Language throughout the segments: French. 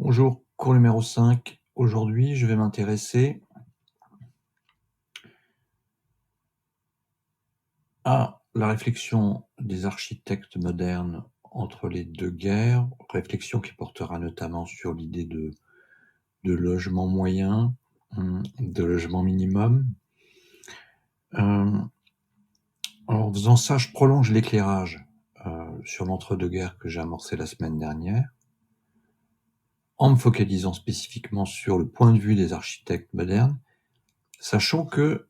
Bonjour, cours numéro 5. Aujourd'hui, je vais m'intéresser à la réflexion des architectes modernes entre les deux guerres, réflexion qui portera notamment sur l'idée de logement moyen, de logement minimum. En faisant ça, je prolonge l'éclairage sur l'entre-deux-guerres que j'ai amorcé la semaine dernière, en me focalisant spécifiquement sur le point de vue des architectes modernes, sachant que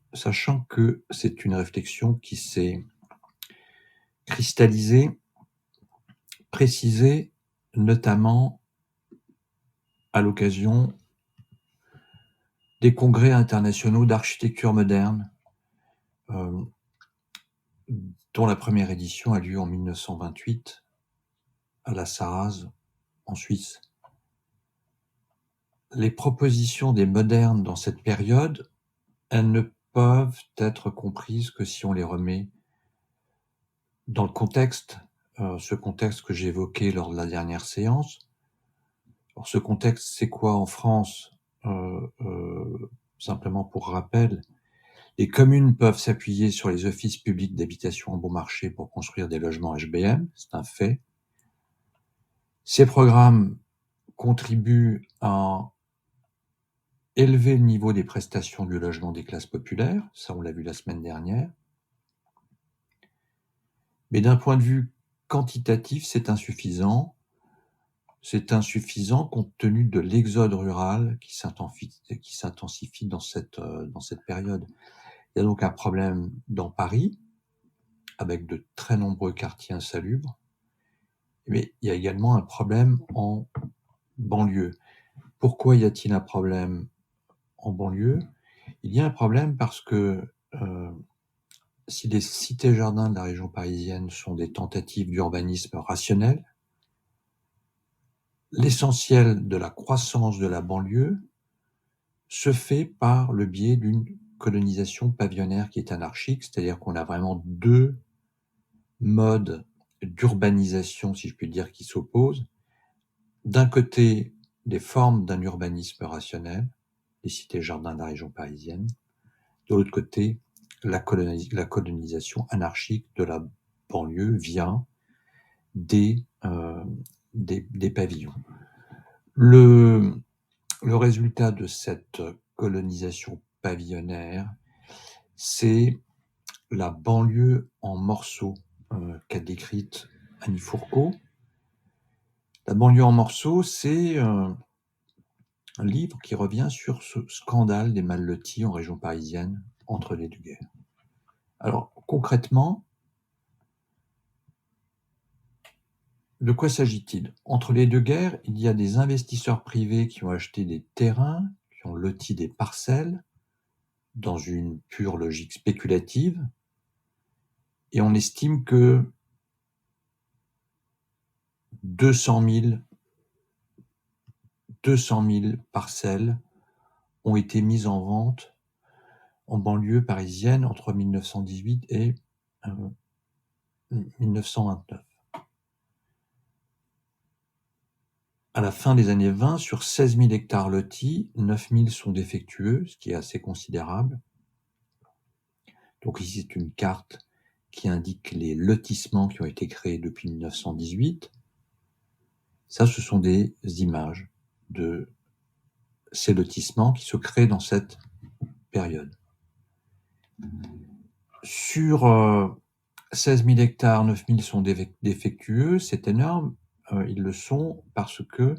c'est une réflexion qui s'est cristallisée, précisée, notamment à l'occasion des congrès internationaux d'architecture moderne, dont la première édition a lieu en 1928 à la Sarraz, en Suisse. Les propositions des modernes dans cette période, elles ne peuvent être comprises que si on les remet dans le contexte, ce contexte que j'ai évoqué lors de la dernière séance. Alors, ce contexte, c'est quoi en France? Simplement pour rappel, les communes peuvent s'appuyer sur les offices publics d'habitation en bon marché pour construire des logements HBM, c'est un fait. Ces programmes contribuent à élever le niveau des prestations du logement des classes populaires, ça on l'a vu la semaine dernière. Mais d'un point de vue quantitatif, c'est insuffisant. C'est insuffisant compte tenu de l'exode rural qui s'intensifie dans cette période. Il y a donc un problème dans Paris, avec de très nombreux quartiers insalubres, mais il y a également un problème en banlieue. Pourquoi y a-t-il un problème en banlieue? Il y a un problème parce que si les cités-jardins de la région parisienne sont des tentatives d'urbanisme rationnel, l'essentiel de la croissance de la banlieue se fait par le biais d'une colonisation pavillonnaire qui est anarchique, c'est-à-dire qu'on a vraiment deux modes d'urbanisation, si je puis dire, qui s'opposent. D'un côté, des formes d'un urbanisme rationnel, les cités-jardins de la région parisienne. De l'autre côté, la colonisation anarchique de la banlieue via des pavillons. Le résultat de cette colonisation pavillonnaire, c'est la banlieue en morceaux qu'a décrite Annie Fourcault. La banlieue en morceaux, c'est un livre qui revient sur ce scandale des mal-lotis en région parisienne entre les deux guerres. Alors, concrètement, de quoi s'agit-il? Entre les deux guerres, il y a des investisseurs privés qui ont acheté des terrains, qui ont loti des parcelles, dans une pure logique spéculative, et on estime que 200 000 parcelles ont été mises en vente en banlieue parisienne entre 1918 et 1929. À la fin des années 20, sur 16 000 hectares lotis, 9 000 sont défectueux, ce qui est assez considérable. Donc ici, c'est une carte qui indique les lotissements qui ont été créés depuis 1918. Ça, ce sont des images de ces lotissements qui se créent dans cette période. Sur 16 000 hectares, 9 000 sont défectueux, c'est énorme. Ils le sont parce que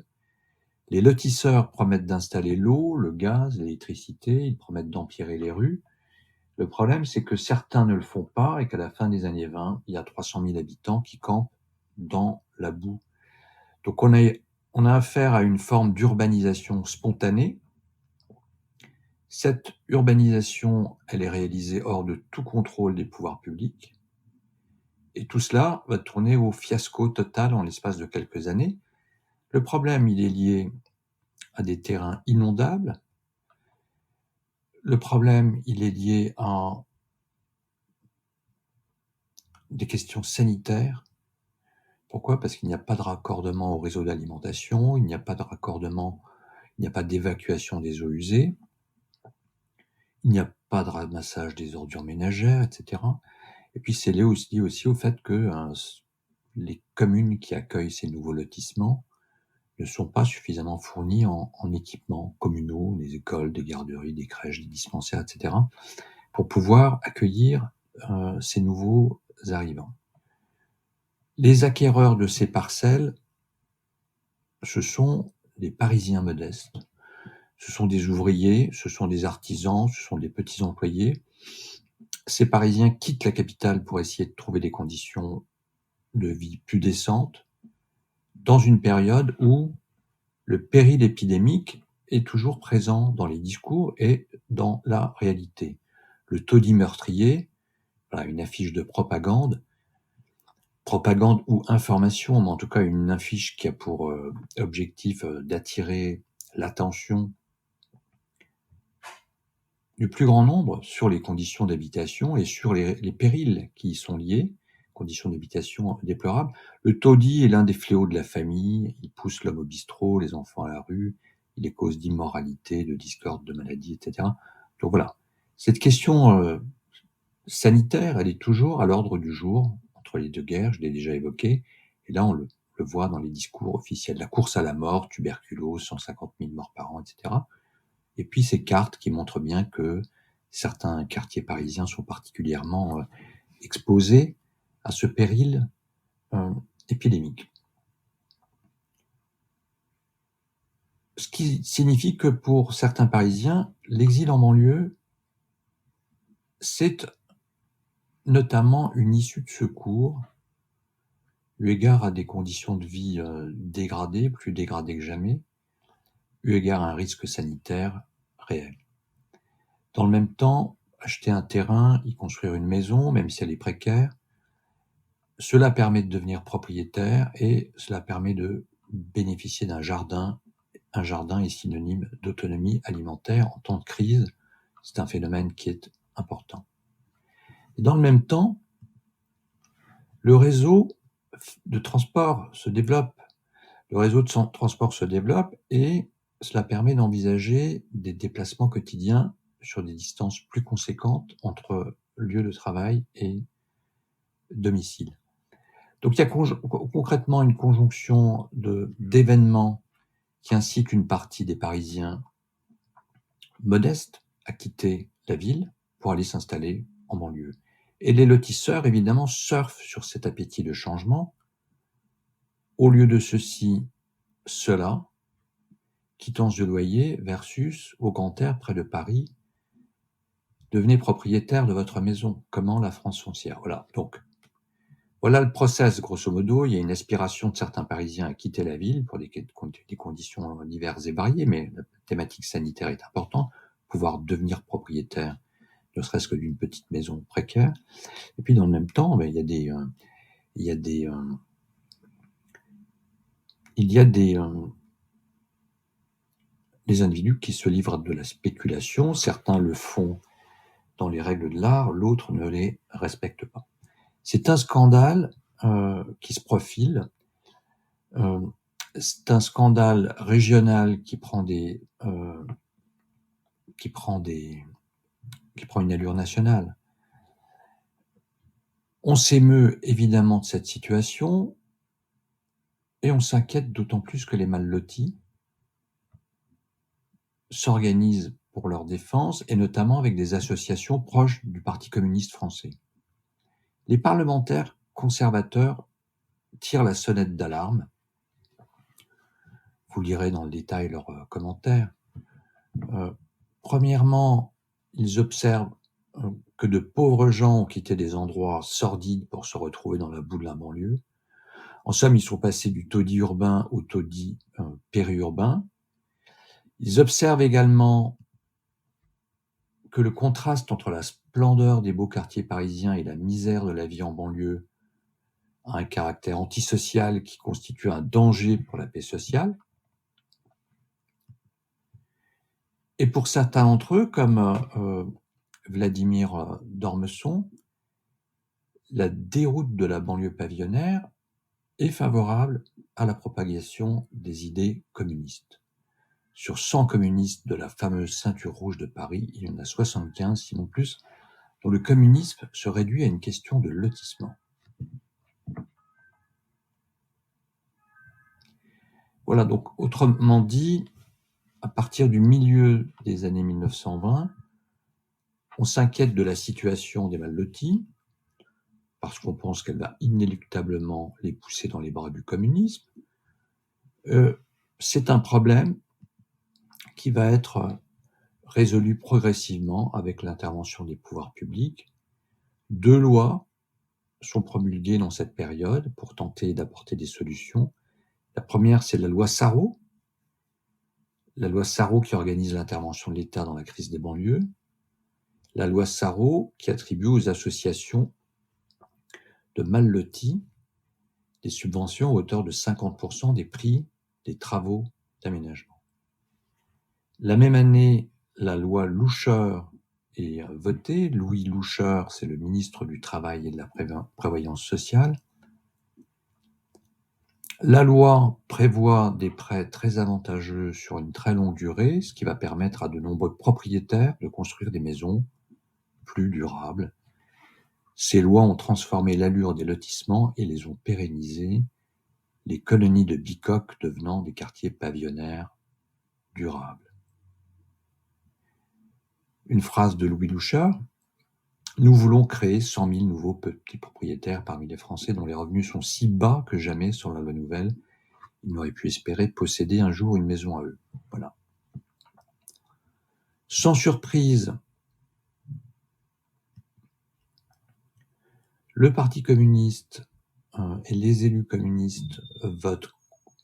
les lotisseurs promettent d'installer l'eau, le gaz, l'électricité, ils promettent d'empirer les rues. Le problème, c'est que certains ne le font pas et qu'à la fin des années 20, il y a 300 000 habitants qui campent dans la boue. Donc on a affaire à une forme d'urbanisation spontanée. Cette urbanisation, elle est réalisée hors de tout contrôle des pouvoirs publics. Et tout cela va tourner au fiasco total en l'espace de quelques années. Le problème, il est lié à des terrains inondables. Le problème, il est lié à des questions sanitaires. Pourquoi? Parce qu'il n'y a pas de raccordement au réseau d'alimentation, il n'y a pas de raccordement, il n'y a pas d'évacuation des eaux usées, il n'y a pas de ramassage des ordures ménagères, etc. Et puis c'est lié aussi au fait que les communes qui accueillent ces nouveaux lotissements ne sont pas suffisamment fournies en équipements communaux, des écoles, des garderies, des crèches, des dispensaires, etc., pour pouvoir accueillir ces nouveaux arrivants. Les acquéreurs de ces parcelles, ce sont des Parisiens modestes. Ce sont des ouvriers, ce sont des artisans, ce sont des petits employés. Ces Parisiens quittent la capitale pour essayer de trouver des conditions de vie plus décentes dans une période où le péril épidémique est toujours présent dans les discours et dans la réalité. Le taudis meurtrier, voilà, une affiche de propagande ou information, mais en tout cas une affiche qui a pour objectif d'attirer l'attention du plus grand nombre sur les conditions d'habitation et sur les périls qui y sont liés, conditions d'habitation déplorables. Le taudis est l'un des fléaux de la famille, il pousse l'homme au bistrot, les enfants à la rue, il est cause d'immoralité, de discorde, de maladie, etc. Donc voilà, cette question sanitaire, elle est toujours à l'ordre du jour, entre les deux guerres, je l'ai déjà évoqué, et là on le voit dans les discours officiels. La course à la mort, tuberculose, 150 000 morts par an, etc. Et puis ces cartes qui montrent bien que certains quartiers parisiens sont particulièrement exposés à ce péril épidémique. Ce qui signifie que pour certains Parisiens, l'exil en banlieue, c'est notamment une issue de secours, eu égard à des conditions de vie dégradées, plus dégradées que jamais, eu égard à un risque sanitaire réel. Dans le même temps, acheter un terrain, y construire une maison, même si elle est précaire, cela permet de devenir propriétaire et cela permet de bénéficier d'un jardin. Un jardin est synonyme d'autonomie alimentaire en temps de crise. C'est un phénomène qui est important. Et dans le même temps, le réseau de transport se développe. Le réseau de transport se développe et cela permet d'envisager des déplacements quotidiens sur des distances plus conséquentes entre lieu de travail et domicile. Donc il y a concrètement une conjonction d'événements qui incitent une partie des Parisiens modestes à quitter la ville pour aller s'installer en banlieue. Et les lotisseurs, évidemment, surfent sur cet appétit de changement. Au lieu de ceci, cela, quittance de loyer versus au grand air près de Paris, devenez propriétaire de votre maison. Comment la France foncière? Voilà. Donc, voilà le process, grosso modo. Il y a une aspiration de certains Parisiens à quitter la ville pour des conditions diverses et variées, mais la thématique sanitaire est importante. Pouvoir devenir propriétaire, ne serait-ce que d'une petite maison précaire. Et puis, dans le même temps, il y a des individus qui se livrent de la spéculation. Certains le font dans les règles de l'art, l'autre ne les respecte pas. C'est un scandale qui se profile. C'est un scandale régional qui prend une allure nationale. On s'émeut évidemment de cette situation et on s'inquiète d'autant plus que les mal lotis s'organisent pour leur défense et notamment avec des associations proches du Parti communiste français. Les parlementaires conservateurs tirent la sonnette d'alarme. Vous lirez dans le détail leurs commentaires. Premièrement, ils observent que de pauvres gens ont quitté des endroits sordides pour se retrouver dans la boue de la banlieue. En somme, ils sont passés du taudis urbain au taudis périurbain. Ils observent également que le contraste entre la splendeur des beaux quartiers parisiens et la misère de la vie en banlieue a un caractère antisocial qui constitue un danger pour la paix sociale. Et pour certains d'entre eux, comme Vladimir d'Ormesson, la déroute de la banlieue pavillonnaire est favorable à la propagation des idées communistes. Sur 100 communistes de la fameuse ceinture rouge de Paris, il y en a 75, sinon plus, dont le communisme se réduit à une question de lotissement. Voilà, donc autrement dit, à partir du milieu des années 1920, on s'inquiète de la situation des mal-lotis, parce qu'on pense qu'elle va inéluctablement les pousser dans les bras du communisme. C'est un problème qui va être résolu progressivement avec l'intervention des pouvoirs publics. 2 lois sont promulguées dans cette période pour tenter d'apporter des solutions. La première, c'est la loi Sarraut. La loi Sarraut qui organise l'intervention de l'État dans la crise des banlieues. La loi Sarraut qui attribue aux associations de mal-lotis des subventions à hauteur de 50% des prix des travaux d'aménagement. La même année, la loi Loucheur est votée. Louis Loucheur, c'est le ministre du Travail et de la Prévoyance sociale. La loi prévoit des prêts très avantageux sur une très longue durée, ce qui va permettre à de nombreux propriétaires de construire des maisons plus durables. Ces lois ont transformé l'allure des lotissements et les ont pérennisés, les colonies de bicoques devenant des quartiers pavillonnaires durables. Une phrase de Louis Loucheur: « Nous voulons créer 100 000 nouveaux petits propriétaires parmi les Français dont les revenus sont si bas que jamais, sur la loi nouvelle, ils n'auraient pu espérer posséder un jour une maison à eux. » Voilà. Sans surprise, le Parti communiste et les élus communistes votent.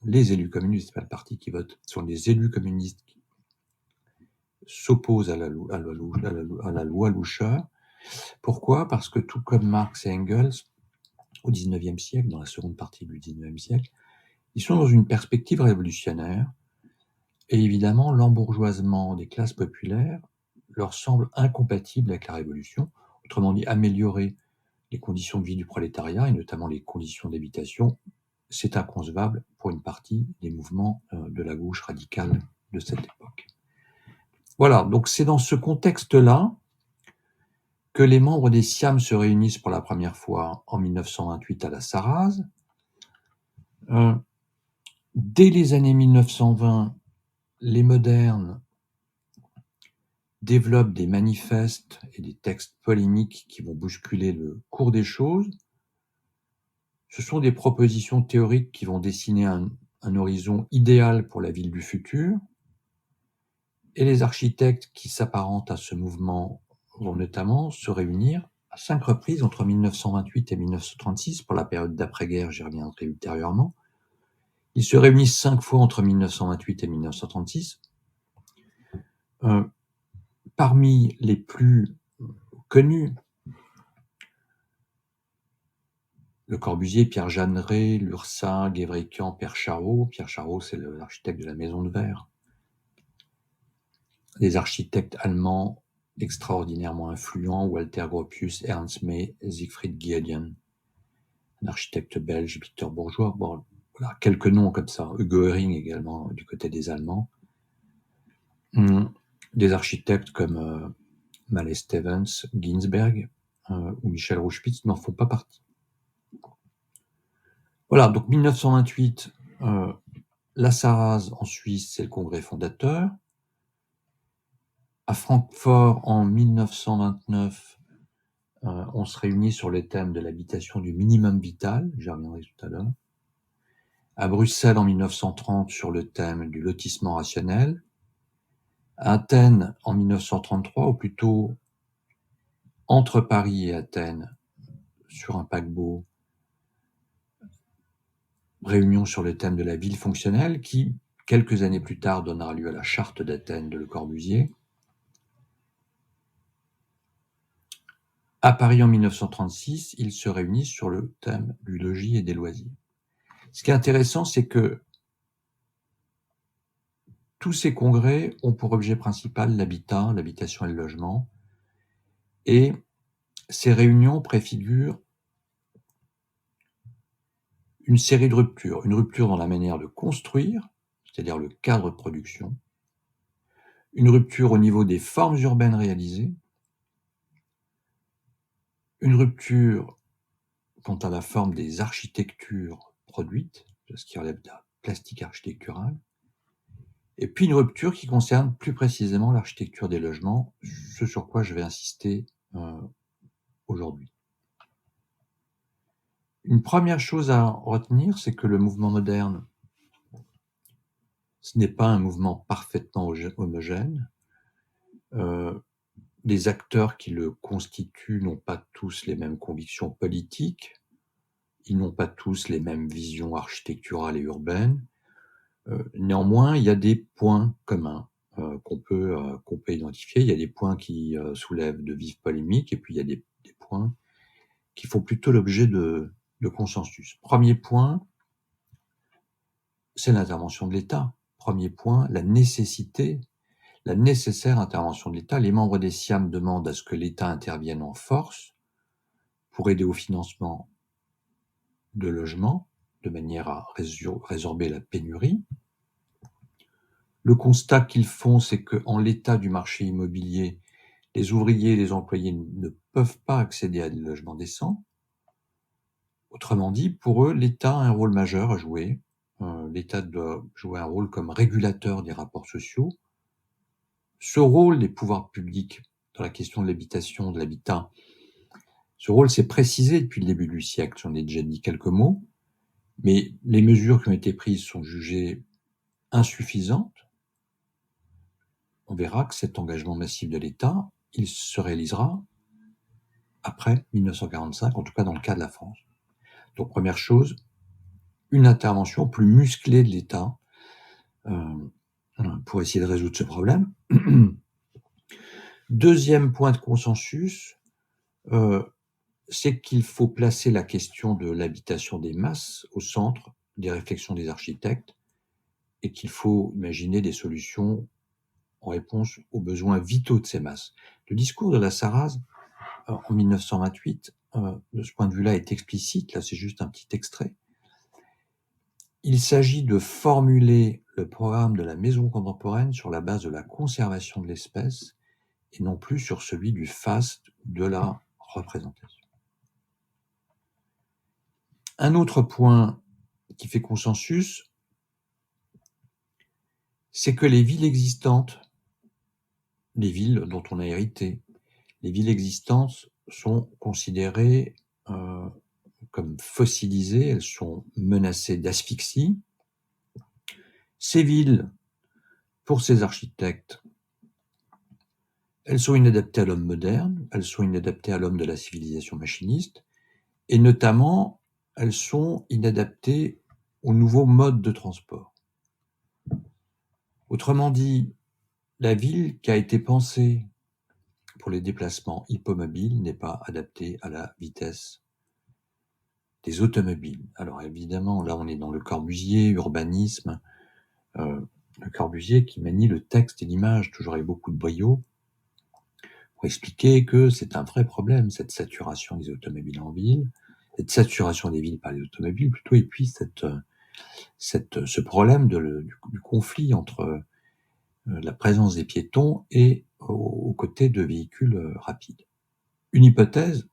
Les élus communistes, pas le parti qui vote, sont les élus communistes qui s'opposent à la loi Loucheur. Pourquoi ? Parce que tout comme Marx et Engels, au XIXe siècle, dans la seconde partie du XIXe siècle, ils sont dans une perspective révolutionnaire, et évidemment l'embourgeoisement des classes populaires leur semble incompatible avec la révolution. Autrement dit, améliorer les conditions de vie du prolétariat, et notamment les conditions d'habitation, c'est inconcevable pour une partie des mouvements de la gauche radicale de cette époque. Voilà, donc c'est dans ce contexte-là que les membres des SIAM se réunissent pour la première fois en 1928 à la Sarraz. Dès les années 1920, les modernes développent des manifestes et des textes polémiques qui vont bousculer le cours des choses. Ce sont des propositions théoriques qui vont dessiner un horizon idéal pour la ville du futur. Et les architectes qui s'apparentent à ce mouvement vont notamment se réunir à 5 reprises entre 1928 et 1936, pour la période d'après-guerre, j'y reviendrai ultérieurement. Ils se réunissent 5 fois entre 1928 et 1936. Parmi les plus connus, Le Corbusier, Pierre Jeanneret, Lursin, Guévriquian, Pierre Charot. Pierre Charot, c'est l'architecte de la Maison de Verre. Des architectes allemands extraordinairement influents: Walter Gropius, Ernst May, Siegfried Giedion. Un architecte belge, Victor Bourgeois. Bon, voilà, quelques noms comme ça. Hugo Hering également, du côté des Allemands. Des architectes comme Mallet Stevens, Ginsberg ou Michel Rouchepitz n'en font pas partie. Voilà, donc 1928, la Sarraz en Suisse, c'est le congrès fondateur. À Francfort, en 1929, on se réunit sur le thème de l'habitation du minimum vital, j'y reviendrai tout à l'heure. À Bruxelles, en 1930, sur le thème du lotissement rationnel. À Athènes, en 1933, ou plutôt entre Paris et Athènes, sur un paquebot, réunion sur le thème de la ville fonctionnelle, qui, quelques années plus tard, donnera lieu à la charte d'Athènes de Le Corbusier. À Paris, en 1936, ils se réunissent sur le thème du logis et des loisirs. Ce qui est intéressant, c'est que tous ces congrès ont pour objet principal l'habitat, l'habitation et le logement, et ces réunions préfigurent une série de ruptures. Une rupture dans la manière de construire, c'est-à-dire le cadre de production, une rupture au niveau des formes urbaines réalisées, une rupture quant à la forme des architectures produites, ce qui relève de la plastique architecturale, et puis une rupture qui concerne plus précisément l'architecture des logements, ce sur quoi je vais insister aujourd'hui. Une première chose à retenir, c'est que le mouvement moderne, ce n'est pas un mouvement parfaitement homogène. Les acteurs qui le constituent n'ont pas tous les mêmes convictions politiques, ils n'ont pas tous les mêmes visions architecturales et urbaines. Néanmoins, il y a des points communs qu'on peut identifier. Il y a des points qui soulèvent de vives polémiques, et puis il y a des points qui font plutôt l'objet de consensus. Premier point, c'est l'intervention de l'État. Premier point, la nécessaire intervention de l'État. Les membres des SIAM demandent à ce que l'État intervienne en force pour aider au financement de logements, de manière à résorber la pénurie. Le constat qu'ils font, c'est qu'en l'état du marché immobilier, les ouvriers et les employés ne peuvent pas accéder à des logements décents. Autrement dit, pour eux, l'État a un rôle majeur à jouer. L'État doit jouer un rôle comme régulateur des rapports sociaux. Ce rôle des pouvoirs publics dans la question de l'habitation, de l'habitat, ce rôle s'est précisé depuis le début du siècle. J'en ai déjà dit quelques mots, mais les mesures qui ont été prises sont jugées insuffisantes. On verra que cet engagement massif de l'État, il se réalisera après 1945, en tout cas dans le cas de la France. Donc première chose, une intervention plus musclée de l'État pour essayer de résoudre ce problème. Deuxième point de consensus, c'est qu'il faut placer la question de l'habitation des masses au centre des réflexions des architectes et qu'il faut imaginer des solutions en réponse aux besoins vitaux de ces masses. Le discours de la Sarraz en 1928, de ce point de vue-là, est explicite. Là, c'est juste un petit extrait. Il s'agit de formuler le programme de la maison contemporaine sur la base de la conservation de l'espèce et non plus sur celui du faste de la représentation. Un autre point qui fait consensus, c'est que les villes existantes, les villes dont on a hérité, les villes existantes sont considérées comme fossilisées, elles sont menacées d'asphyxie. Ces villes, pour ces architectes, elles sont inadaptées à l'homme moderne, elles sont inadaptées à l'homme de la civilisation machiniste, et notamment, elles sont inadaptées aux nouveaux modes de transport. Autrement dit, la ville qui a été pensée pour les déplacements hippomobiles n'est pas adaptée à la vitesse des automobiles. Alors évidemment, là on est dans le Corbusier, urbanisme, le Corbusier qui manie le texte et l'image toujours avec beaucoup de brio, pour expliquer que c'est un vrai problème, cette saturation des automobiles en ville, cette saturation des villes par les automobiles plutôt, et puis ce problème du conflit entre la présence des piétons et aux côtés de véhicules rapides. Une hypothèse,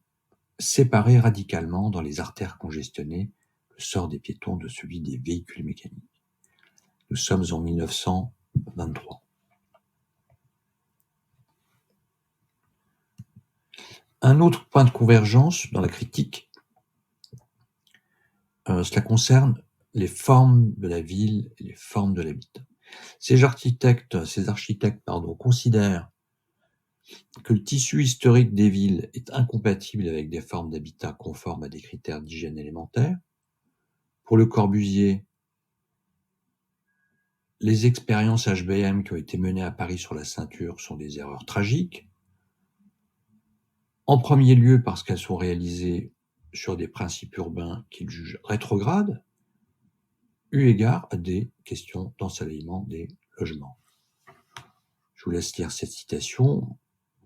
séparer radicalement dans les artères congestionnées le sort des piétons de celui des véhicules mécaniques. Nous sommes en 1923. Un autre point de convergence dans la critique, cela concerne les formes de la ville et les formes de l'habitat. Ces architectes considèrent que le tissu historique des villes est incompatible avec des formes d'habitat conformes à des critères d'hygiène élémentaires. Pour Le Corbusier, les expériences HBM qui ont été menées à Paris sur la ceinture sont des erreurs tragiques. En premier lieu parce qu'elles sont réalisées sur des principes urbains qu'il juge rétrogrades, eu égard à des questions d'ensoleillement des logements. Je vous laisse lire cette citation.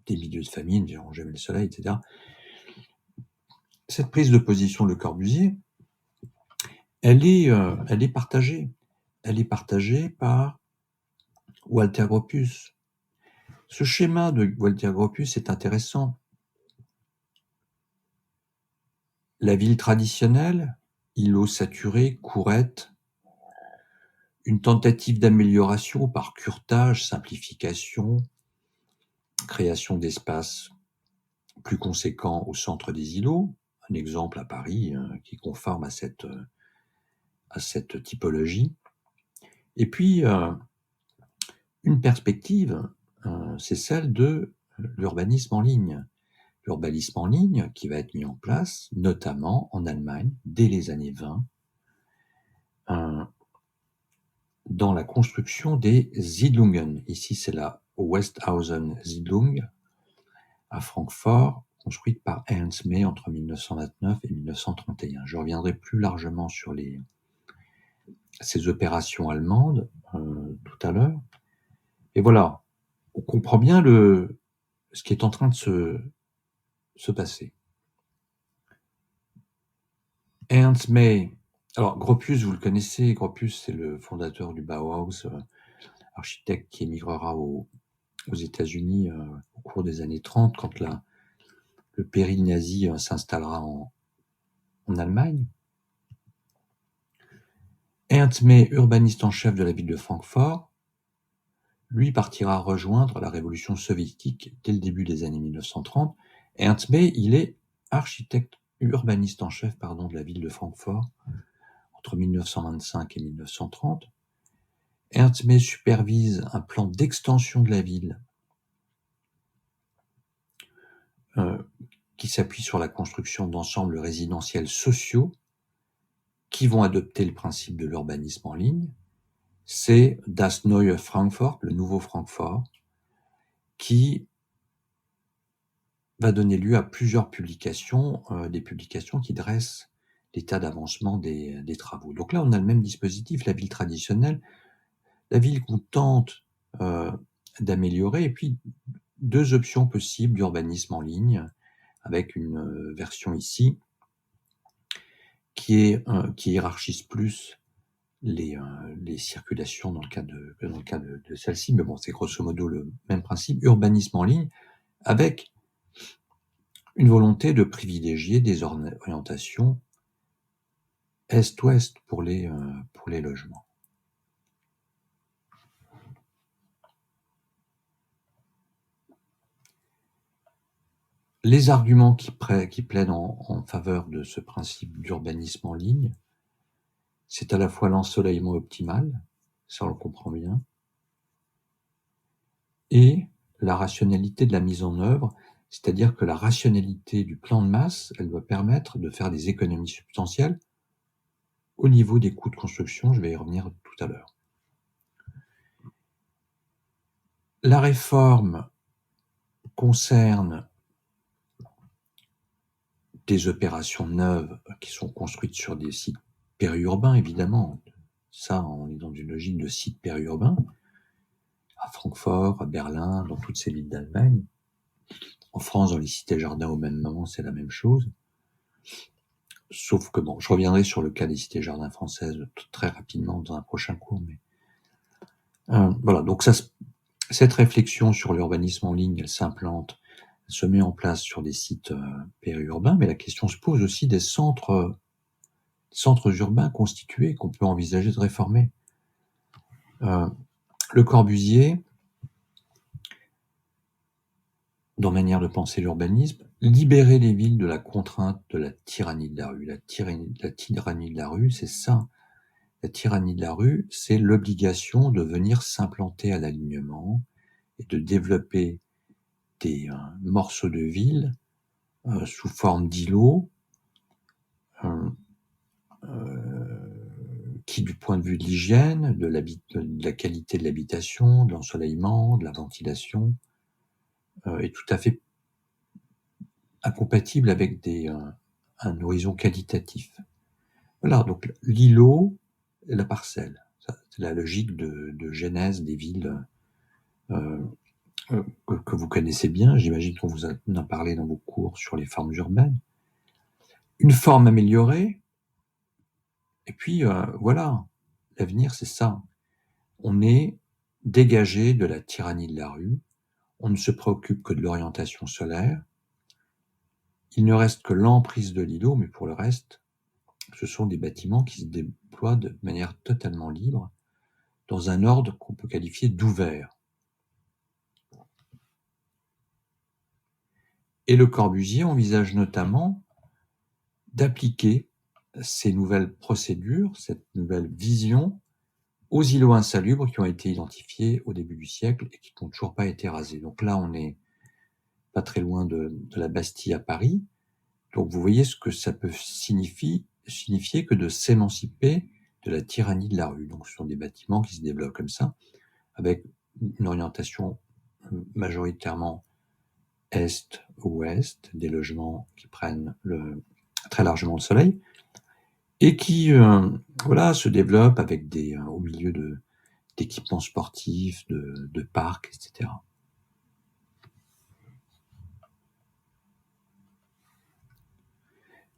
Des milieux de famille ne verront jamais le soleil, etc. Cette prise de position de Le Corbusier, elle est partagée. Elle est partagée par Walter Gropius. Ce schéma de Walter Gropius est intéressant. La ville traditionnelle, îlot saturé, courette, une tentative d'amélioration par curtage, simplification, création d'espaces plus conséquents au centre des îlots. Un exemple à Paris qui est conforme à cette typologie. Et puis, une perspective, c'est celle de l'urbanisme en ligne. L'urbanisme en ligne qui va être mis en place, notamment en Allemagne, dès les années 20, dans la construction des Siedlungen. Ici, c'est la Westhausen Siedlung à Francfort, construite par Ernst May entre 1929 et 1931. Je reviendrai plus largement sur ces opérations allemandes tout à l'heure. Et voilà, on comprend bien ce qui est en train de se passer. Ernst May, alors Gropius, vous le connaissez, Gropius c'est le fondateur du Bauhaus, architecte qui émigrera aux États-Unis au cours des années 30, quand le péril nazi s'installera en Allemagne. Ernst May, urbaniste en chef de la ville de Francfort, lui partira rejoindre la révolution soviétique dès le début des années 1930. Ernst May, il est urbaniste en chef de la ville de Francfort entre 1925 et 1930. Ernst May supervise un plan d'extension de la ville qui s'appuie sur la construction d'ensembles résidentiels sociaux qui vont adopter le principe de l'urbanisme en ligne. C'est Das Neue Frankfurt, le nouveau Francfort, qui va donner lieu à plusieurs publications, des publications qui dressent l'état d'avancement des travaux. Donc là, on a le même dispositif, la ville traditionnelle, la ville qu'on tente d'améliorer, et puis deux options possibles d'urbanisme en ligne, avec une version ici qui hiérarchise plus les circulations dans le cas de celle-ci, mais bon, c'est grosso modo le même principe, urbanisme en ligne, avec une volonté de privilégier des orientations est-ouest pour les logements. Les arguments qui plaident en faveur de ce principe d'urbanisme en ligne, c'est à la fois l'ensoleillement optimal, ça on le comprend bien, et la rationalité de la mise en œuvre, c'est-à-dire que la rationalité du plan de masse, elle doit permettre de faire des économies substantielles au niveau des coûts de construction, je vais y revenir tout à l'heure. La réforme concerne des opérations neuves qui sont construites sur des sites périurbains, évidemment. Ça, on est dans une logique de sites périurbains, à Francfort, à Berlin, dans toutes ces villes d'Allemagne. En France, dans les cités-jardins, au même moment, c'est la même chose. Sauf que, bon, je reviendrai sur le cas des cités-jardins françaises très rapidement dans un prochain cours. Mais voilà, donc cette réflexion sur l'urbanisme en ligne, elle s'implante, elle se met en place sur des sites périurbains, mais la question se pose aussi des centres urbains constitués qu'on peut envisager de réformer. Le Corbusier, dans Manière de penser l'urbanisme, libérer les villes de la contrainte de la tyrannie de la rue. La tyrannie de la rue, c'est ça. La tyrannie de la rue, c'est l'obligation de venir s'implanter à l'alignement et de développer des morceaux de ville sous forme d'îlots qui, du point de vue de l'hygiène, de la qualité de l'habitation, de l'ensoleillement, de la ventilation, est tout à fait incompatible avec un horizon qualitatif. Voilà, donc l'îlot et la parcelle. C'est la logique de genèse des villes que vous connaissez bien. J'imagine qu'on vous en a parlé dans vos cours sur les formes urbaines. Une forme améliorée, Et puis, voilà, l'avenir, c'est ça. On est dégagé de la tyrannie de la rue, on ne se préoccupe que de l'orientation solaire, il ne reste que l'emprise de l'îlot, mais pour le reste, ce sont des bâtiments qui se déploient de manière totalement libre, dans un ordre qu'on peut qualifier d'ouvert. Et Le Corbusier envisage notamment d'appliquer ces nouvelles procédures, cette nouvelle vision, aux îlots insalubres qui ont été identifiés au début du siècle et qui n'ont toujours pas été rasés. Donc là, on n'est pas très loin de la Bastille à Paris. Donc vous voyez ce que ça peut signifier que de s'émanciper de la tyrannie de la rue. Donc ce sont des bâtiments qui se développent comme ça, avec une orientation majoritairement est-ouest, des logements qui prennent très largement le soleil, et qui se développent avec au milieu d'équipements sportifs, de parcs, etc.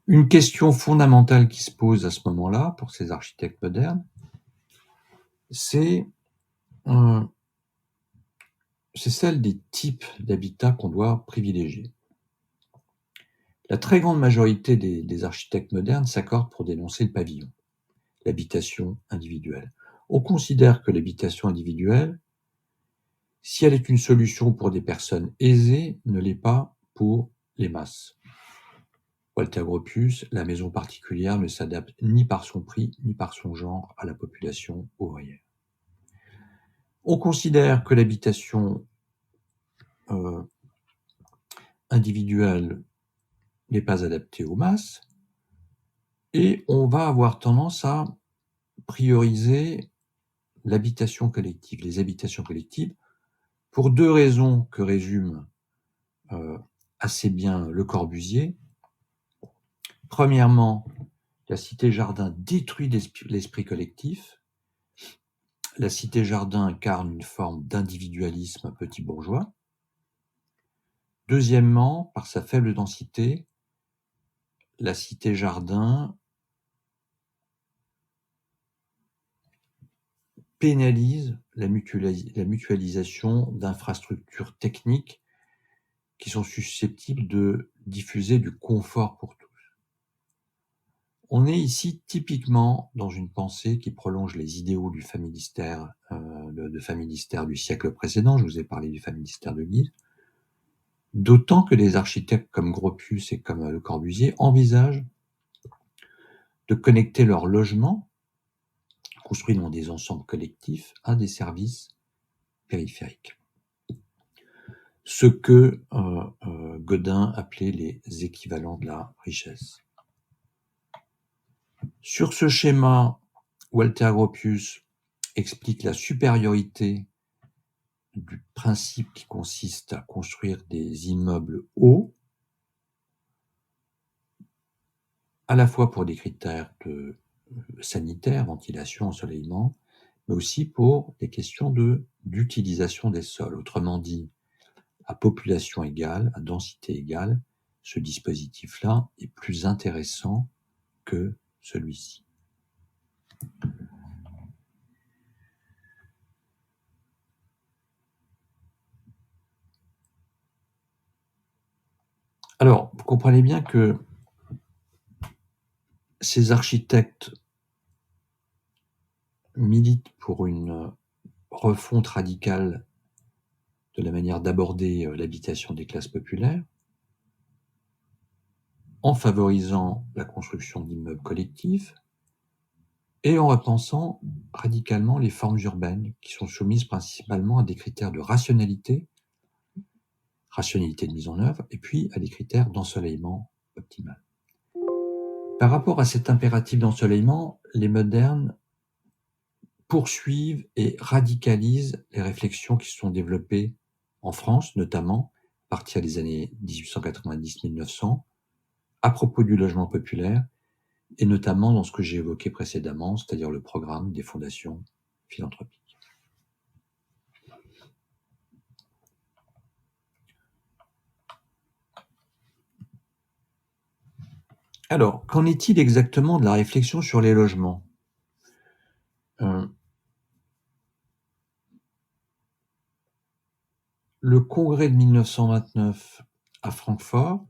Une question fondamentale qui se pose à ce moment-là pour ces architectes modernes, c'est celle des types d'habitat qu'on doit privilégier. La très grande majorité des architectes modernes s'accordent pour dénoncer le pavillon, l'habitation individuelle. On considère que l'habitation individuelle, si elle est une solution pour des personnes aisées, ne l'est pas pour les masses. Walter Gropius, la maison particulière ne s'adapte ni par son prix, ni par son genre à la population ouvrière. On considère que l'habitation individuelle n'est pas adaptée aux masses, et on va avoir tendance à prioriser l'habitation collective, les habitations collectives, pour deux raisons que résume assez bien Le Corbusier. Premièrement, la cité-jardin détruit l'esprit collectif. La cité-jardin incarne une forme d'individualisme petit bourgeois. Deuxièmement, par sa faible densité, la cité-jardin pénalise la mutualisation d'infrastructures techniques qui sont susceptibles de diffuser du confort pour tous. On est ici typiquement dans une pensée qui prolonge les idéaux du familistère, du siècle précédent. Je vous ai parlé du familistère de Guise. D'autant que des architectes comme Gropius et comme Le Corbusier envisagent de connecter leurs logements, construits dans des ensembles collectifs, à des services périphériques. Ce que Godin appelait les équivalents de la richesse. Sur ce schéma, Walter Gropius explique la supériorité du principe qui consiste à construire des immeubles hauts, à la fois pour des critères sanitaires, ventilation, ensoleillement, mais aussi pour des questions d'utilisation des sols. Autrement dit, à population égale, à densité égale, ce dispositif-là est plus intéressant que celui-ci. Alors, vous comprenez bien que ces architectes militent pour une refonte radicale de la manière d'aborder l'habitation des classes populaires, en favorisant la construction d'immeubles collectifs et en repensant radicalement les formes urbaines qui sont soumises principalement à des critères de rationalité de mise en œuvre, et puis à des critères d'ensoleillement optimal. Par rapport à cet impératif d'ensoleillement, les modernes poursuivent et radicalisent les réflexions qui se sont développées en France, notamment à partir des années 1890-1900, à propos du logement populaire, et notamment dans ce que j'ai évoqué précédemment, c'est-à-dire le programme des fondations philanthropiques. Alors, qu'en est-il exactement de la réflexion sur les logements? Le congrès de 1929 à Francfort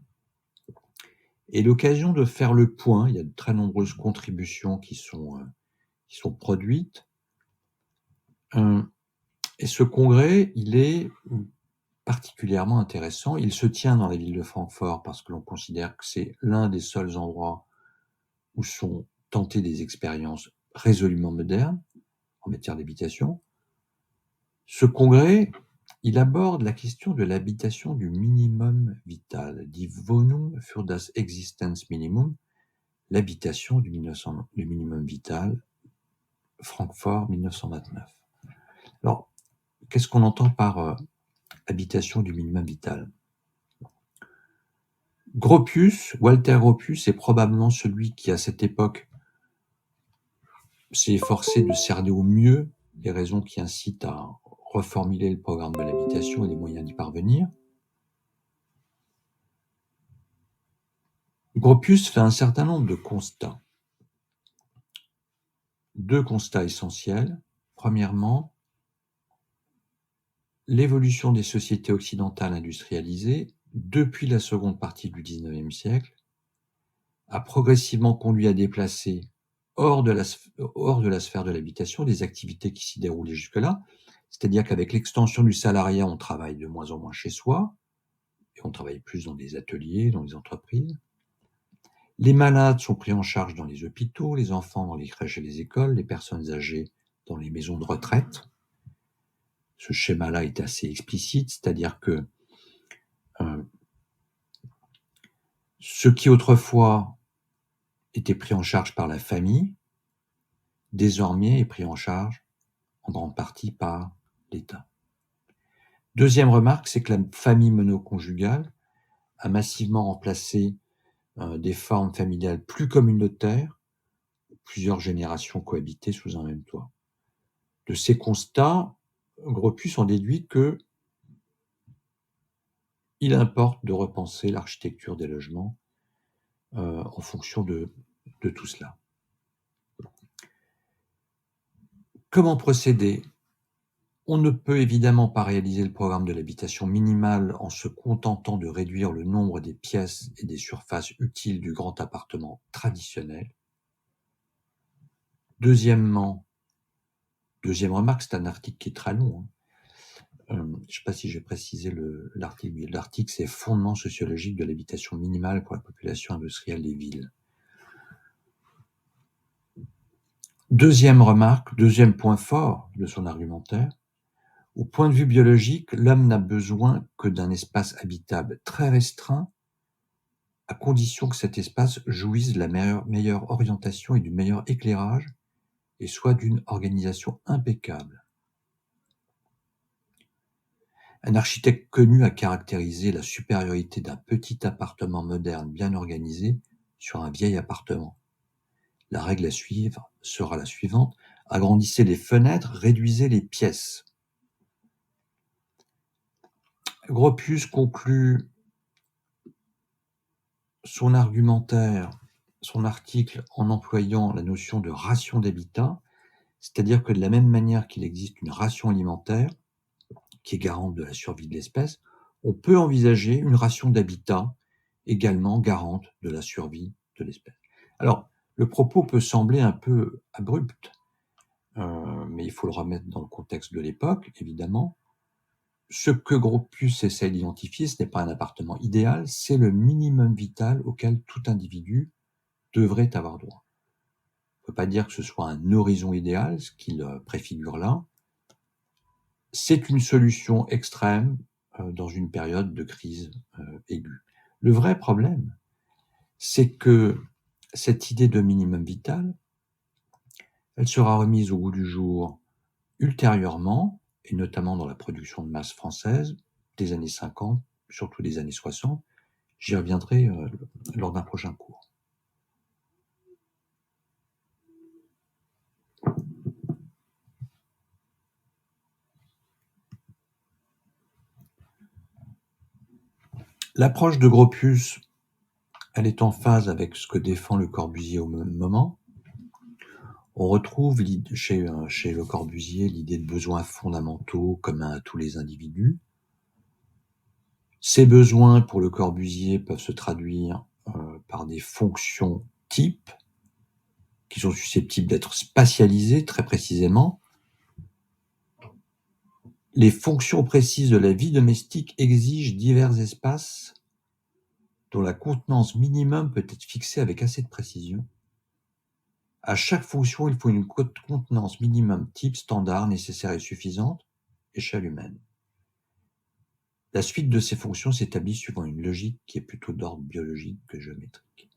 est l'occasion de faire le point. Il y a de très nombreuses contributions qui sont produites. Et ce congrès, il est particulièrement intéressant. Il se tient dans la ville de Francfort parce que l'on considère que c'est l'un des seuls endroits où sont tentées des expériences résolument modernes en matière d'habitation. Ce congrès, il aborde la question de l'habitation du minimum vital, die Wohnung für das Existenzminimum, l'habitation du minimum vital, Francfort 1929. Alors, qu'est-ce qu'on entend par habitation du minimum vital? Gropius, Walter Gropius est probablement celui qui, à cette époque, s'est efforcé de cerner au mieux les raisons qui incitent à reformuler le programme de l'habitation et les moyens d'y parvenir. Gropius fait un certain nombre de constats. Deux constats essentiels. Premièrement, l'évolution des sociétés occidentales industrialisées depuis la seconde partie du XIXe siècle a progressivement conduit à déplacer hors de la sphère de l'habitation des activités qui s'y déroulaient jusque-là, c'est-à-dire qu'avec l'extension du salariat, on travaille de moins en moins chez soi, et on travaille plus dans des ateliers, dans les entreprises. Les malades sont pris en charge dans les hôpitaux, les enfants dans les crèches et les écoles, les personnes âgées dans les maisons de retraite. Ce schéma-là est assez explicite, c'est-à-dire que ce qui autrefois était pris en charge par la famille, désormais est pris en charge en grande partie par l'État. Deuxième remarque, c'est que la famille monoconjugale a massivement remplacé des formes familiales plus communautaires, où plusieurs générations cohabitaient sous un même toit. De ces constats, Gropius en déduit que il importe de repenser l'architecture des logements en fonction de tout cela. Comment procéder? On ne peut évidemment pas réaliser le programme de l'habitation minimale en se contentant de réduire le nombre des pièces et des surfaces utiles du grand appartement traditionnel. Deuxième remarque, c'est un article qui est très long. Je ne sais pas si j'ai précisé l'article, mais l'article, c'est Fondements sociologiques de l'habitation minimale pour la population industrielle des villes. Deuxième remarque, deuxième point fort de son argumentaire, au point de vue biologique, l'homme n'a besoin que d'un espace habitable très restreint, à condition que cet espace jouisse de la meilleure orientation et du meilleur éclairage, et soit d'une organisation impeccable. Un architecte connu a caractérisé la supériorité d'un petit appartement moderne bien organisé sur un vieil appartement. La règle à suivre sera la suivante: agrandissez les fenêtres, réduisez les pièces. Gropius conclut son argumentaire, son article, en employant la notion de ration d'habitat, c'est-à-dire que de la même manière qu'il existe une ration alimentaire qui est garante de la survie de l'espèce, on peut envisager une ration d'habitat également garante de la survie de l'espèce. Alors, le propos peut sembler un peu abrupt, mais il faut le remettre dans le contexte de l'époque, évidemment. Ce que Gropius essaie d'identifier, ce n'est pas un appartement idéal, c'est le minimum vital auquel tout individu devrait avoir droit. On ne peut pas dire que ce soit un horizon idéal, ce qu'il préfigure là. C'est une solution extrême dans une période de crise aiguë. Le vrai problème, c'est que cette idée de minimum vital, elle sera remise au goût du jour ultérieurement, et notamment dans la production de masse française des années 50, surtout des années 60. J'y reviendrai lors d'un prochain cours. L'approche de Gropius, elle est en phase avec ce que défend Le Corbusier au même moment. On retrouve chez Le Corbusier l'idée de besoins fondamentaux communs à tous les individus. Ces besoins, pour Le Corbusier, peuvent se traduire par des fonctions types qui sont susceptibles d'être spatialisées très précisément. Les fonctions précises de la vie domestique exigent divers espaces dont la contenance minimum peut être fixée avec assez de précision. À chaque fonction, il faut une contenance minimum type standard nécessaire et suffisante, échelle humaine. La suite de ces fonctions s'établit suivant une logique qui est plutôt d'ordre biologique que géométrique.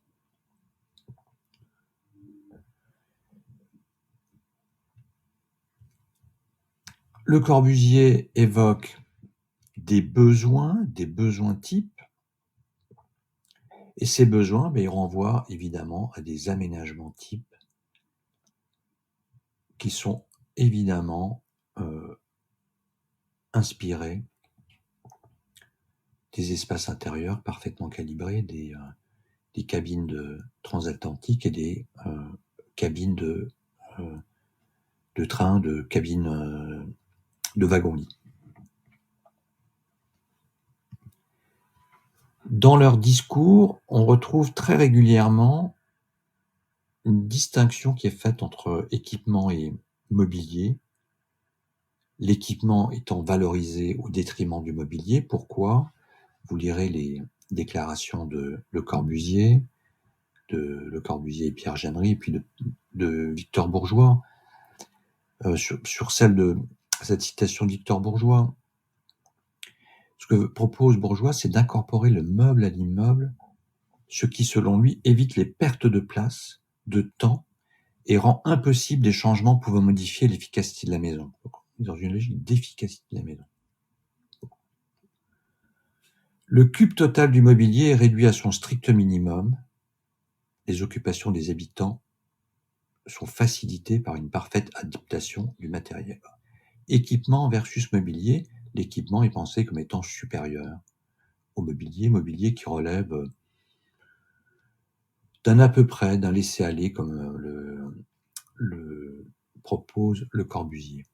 Le Corbusier évoque des besoins types, et ces besoins, ils renvoient évidemment à des aménagements types qui sont évidemment inspirés des espaces intérieurs parfaitement calibrés, des cabines transatlantiques et des cabines de train, de cabines de wagons-lits. Dans leur discours, on retrouve très régulièrement une distinction qui est faite entre équipement et mobilier, l'équipement étant valorisé au détriment du mobilier. Pourquoi ? Vous lirez les déclarations de Le Corbusier et Pierre Jeannery, et puis de Victor Bourgeois, sur celle de cette citation de Victor Bourgeois. Ce que propose Bourgeois, c'est d'incorporer le meuble à l'immeuble, ce qui, selon lui, évite les pertes de place, de temps, et rend impossible des changements pouvant modifier l'efficacité de la maison. Donc, dans une logique d'efficacité de la maison. Le cube total du mobilier est réduit à son strict minimum. Les occupations des habitants sont facilitées par une parfaite adaptation du matériel. Équipement versus mobilier, l'équipement est pensé comme étant supérieur au mobilier qui relève d'un à peu près, d'un laisser-aller, comme le propose Le Corbusier.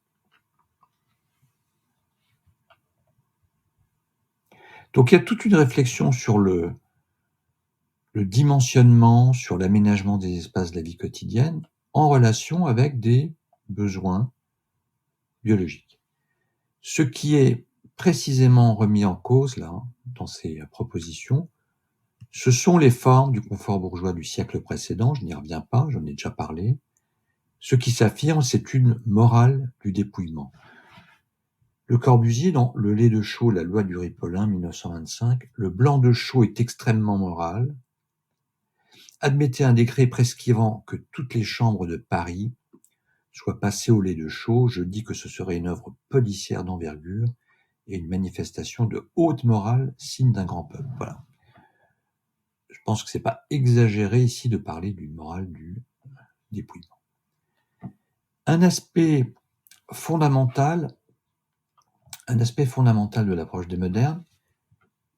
Donc il y a toute une réflexion sur le dimensionnement, sur l'aménagement des espaces de la vie quotidienne en relation avec des besoins biologiques. Ce qui est précisément remis en cause là, dans ces propositions, ce sont les formes du confort bourgeois du siècle précédent, je n'y reviens pas, j'en ai déjà parlé. Ce qui s'affirme, c'est une morale du dépouillement. Le Corbusier, dans Le lait de chaux, la loi du Ripolin, 1925, le blanc de chaux est extrêmement moral. Admettez un décret prescrivant que toutes les chambres de Paris soient passées au lait de chaux, je dis que ce serait une œuvre policière d'envergure et une manifestation de haute morale, signe d'un grand peuple. Voilà. Je pense que c'est pas exagéré ici de parler d'une morale du dépouillement. Un aspect fondamental de l'approche des modernes,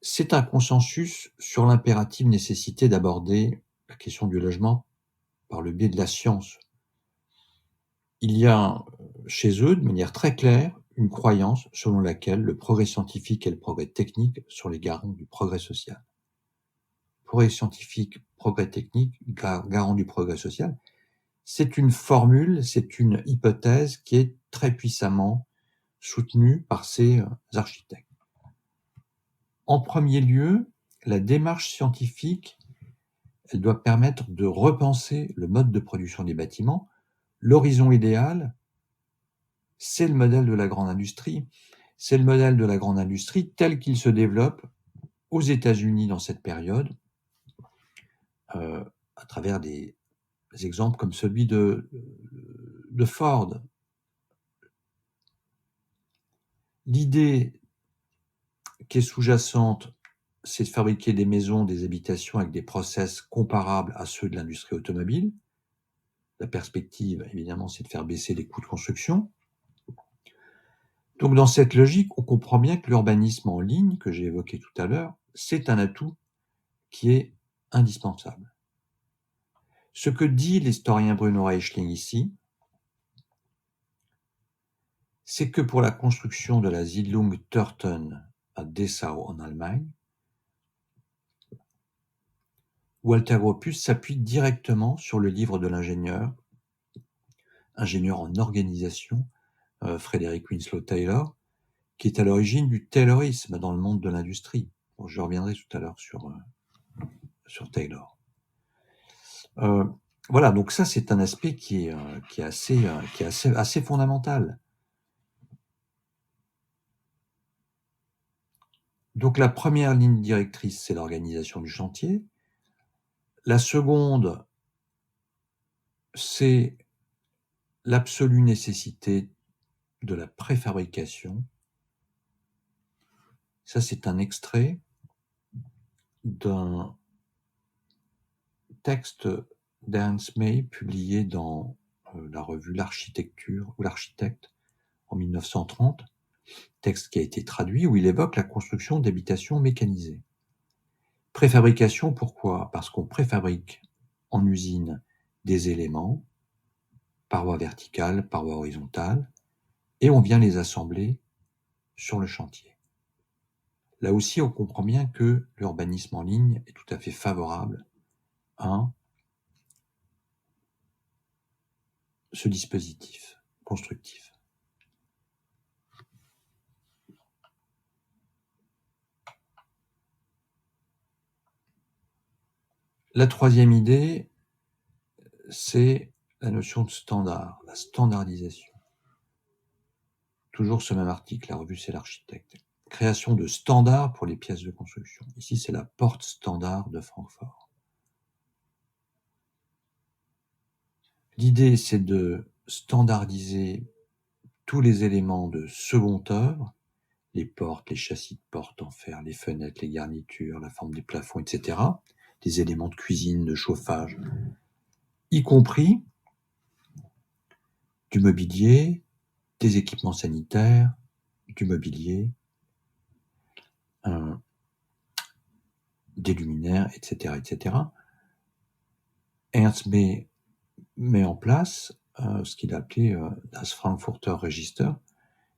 c'est un consensus sur l'impérative nécessité d'aborder la question du logement par le biais de la science. Il y a chez eux, de manière très claire, une croyance selon laquelle le progrès scientifique et le progrès technique sont les garants du progrès social. Progrès scientifique, progrès technique, garant du progrès social, c'est une formule, c'est une hypothèse qui est très puissamment soutenue par ces architectes. En premier lieu, la démarche scientifique, elle doit permettre de repenser le mode de production des bâtiments. L'horizon idéal, c'est le modèle de la grande industrie. C'est le modèle de la grande industrie tel qu'il se développe aux États-Unis dans cette période, à travers des exemples comme celui de Ford. L'idée qui est sous-jacente, c'est de fabriquer des maisons, des habitations avec des process comparables à ceux de l'industrie automobile. La perspective, évidemment, c'est de faire baisser les coûts de construction. Donc, dans cette logique, on comprend bien que l'urbanisme en ligne, que j'ai évoqué tout à l'heure, c'est un atout qui est indispensable. Ce que dit l'historien Bruno Reichling ici, c'est que pour la construction de la Siedlung Törten à Dessau en Allemagne, Walter Gropius s'appuie directement sur le livre de l'ingénieur en organisation, Frederick Winslow Taylor, qui est à l'origine du Taylorisme dans le monde de l'industrie. Bon, je reviendrai tout à l'heure sur Taylor. Voilà, donc ça c'est un aspect qui est assez fondamental. Donc la première ligne directrice, c'est l'organisation du chantier. La seconde, c'est l'absolue nécessité de la préfabrication. Ça, c'est un extrait d'un texte d'Ernst May publié dans la revue L'Architecture ou l'Architecte en 1930, texte qui a été traduit où il évoque la construction d'habitations mécanisées. Préfabrication, pourquoi? Parce qu'on préfabrique en usine des éléments, parois verticales, parois horizontales, et on vient les assembler sur le chantier. Là aussi, on comprend bien que l'urbanisme en ligne est tout à fait favorable à ce dispositif constructif. La troisième idée, c'est la notion de standard, la standardisation. Toujours ce même article, la revue C'est l'Architecte. Création de standards pour les pièces de construction. Ici, c'est la porte standard de Francfort. L'idée, c'est de standardiser tous les éléments de seconde œuvre, les portes, les châssis de portes en fer, les fenêtres, les garnitures, la forme des plafonds, etc., des éléments de cuisine, de chauffage, y compris du mobilier, des équipements sanitaires, du mobilier, des luminaires, etc., etc. Ernst met en place ce qu'il a appelé das Frankfurter Register.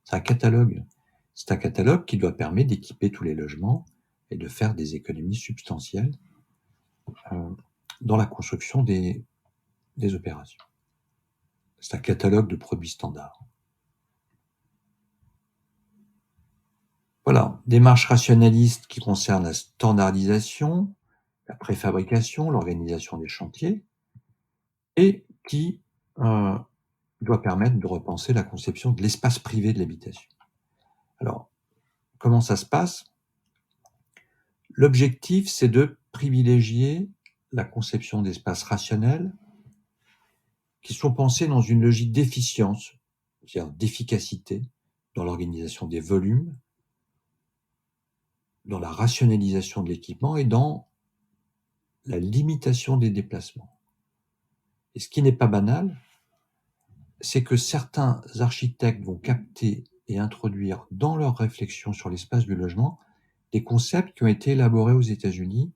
C'est un catalogue. C'est un catalogue qui doit permettre d'équiper tous les logements et de faire des économies substantielles dans la construction des opérations. C'est un catalogue de produits standards. Voilà, démarche rationaliste qui concerne la standardisation, la préfabrication, l'organisation des chantiers, et qui doit permettre de repenser la conception de l'espace privé de l'habitation. Alors, comment ça se passe? L'objectif, c'est de privilégier la conception d'espaces rationnels qui sont pensés dans une logique d'efficience, c'est-à-dire d'efficacité dans l'organisation des volumes, dans la rationalisation de l'équipement et dans la limitation des déplacements. Et ce qui n'est pas banal, c'est que certains architectes vont capter et introduire dans leur réflexion sur l'espace du logement des concepts qui ont été élaborés aux États-Unis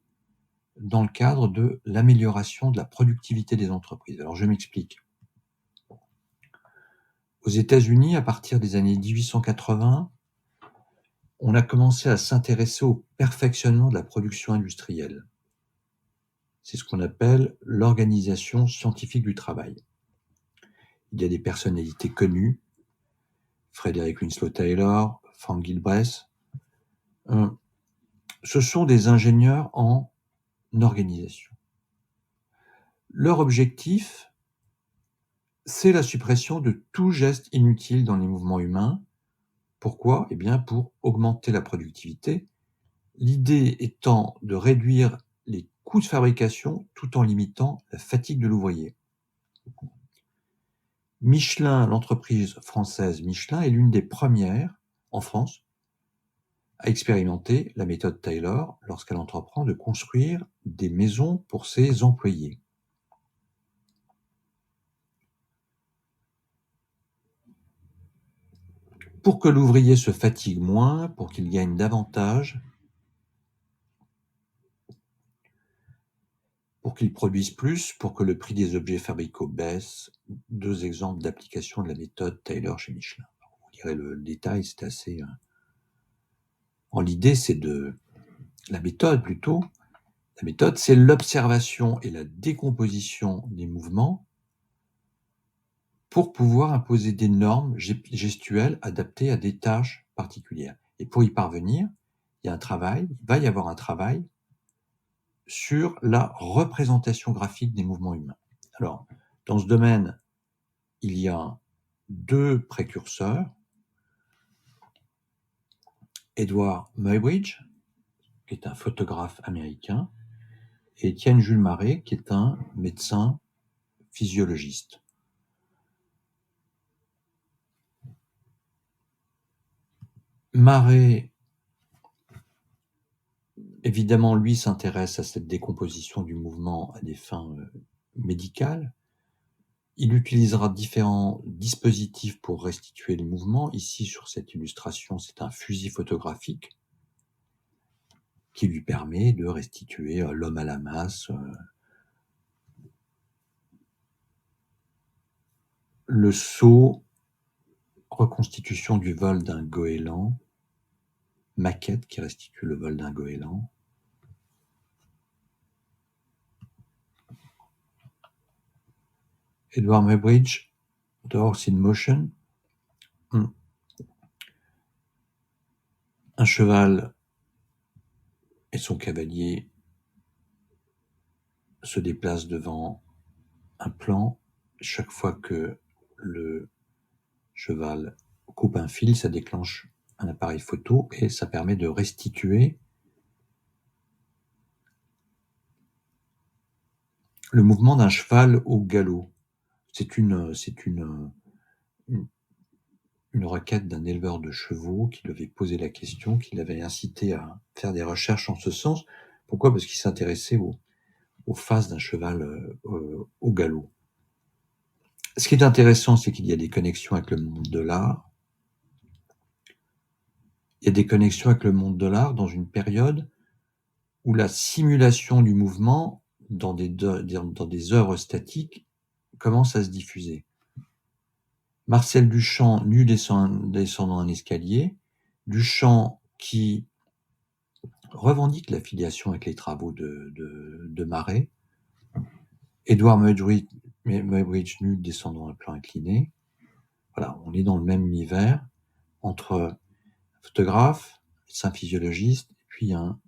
dans le cadre de l'amélioration de la productivité des entreprises. Alors je m'explique. Aux États-Unis, à partir des années 1880, on a commencé à s'intéresser au perfectionnement de la production industrielle. C'est ce qu'on appelle l'organisation scientifique du travail. Il y a des personnalités connues, Frederick Winslow Taylor, Frank Gilbreth. Ce sont des ingénieurs en organisation. Leur objectif, c'est la suppression de tout geste inutile dans les mouvements humains. Pourquoi? Eh bien, pour augmenter la productivité. L'idée étant de réduire les coûts de fabrication tout en limitant la fatigue de l'ouvrier. Michelin, l'entreprise française Michelin, est l'une des premières en France à expérimenter la méthode Taylor lorsqu'elle entreprend de construire des maisons pour ses employés. Pour que l'ouvrier se fatigue moins, pour qu'il gagne davantage, pour qu'ils produisent plus, pour que le prix des objets fabricaux baisse. 2 exemples d'application de la méthode Taylor chez Michelin. Vous direz le détail, c'est assez... l'idée, c'est la méthode plutôt. La méthode, c'est l'observation et la décomposition des mouvements pour pouvoir imposer des normes gestuelles adaptées à des tâches particulières. Et pour y parvenir, il va y avoir un travail sur la représentation graphique des mouvements humains. Alors, dans ce domaine, il y a 2 précurseurs, Edward Muybridge, qui est un photographe américain, et Étienne Jules Maré, qui est un médecin physiologiste. Maré, évidemment, lui s'intéresse à cette décomposition du mouvement à des fins médicales. Il utilisera différents dispositifs pour restituer le mouvement. Ici, sur cette illustration, c'est un fusil photographique qui lui permet de restituer l'homme à la masse, le saut, reconstitution du vol d'un goéland, maquette qui restitue le vol d'un goéland. Edward Muybridge, The Horse in Motion. Un cheval et son cavalier se déplacent devant un plan. Chaque fois que le cheval coupe un fil, ça déclenche un appareil photo et ça permet de restituer le mouvement d'un cheval au galop. C'est une requête d'un éleveur de chevaux qui lui avait posé la question, qui l'avait incité à faire des recherches en ce sens. Pourquoi ? Parce qu'il s'intéressait aux phases d'un cheval au galop. Ce qui est intéressant, c'est qu'il y a des connexions avec le monde de l'art. Il y a des connexions avec le monde de l'art dans une période où la simulation du mouvement dans des œuvres statiques commence à se diffuser. Marcel Duchamp, nu descendant un escalier, Duchamp qui revendique l'affiliation avec les travaux de Marais, Edward Muybridge nu descendant un plan incliné. Voilà, on est dans le même univers entre un photographe, médecin physiologiste, et puis un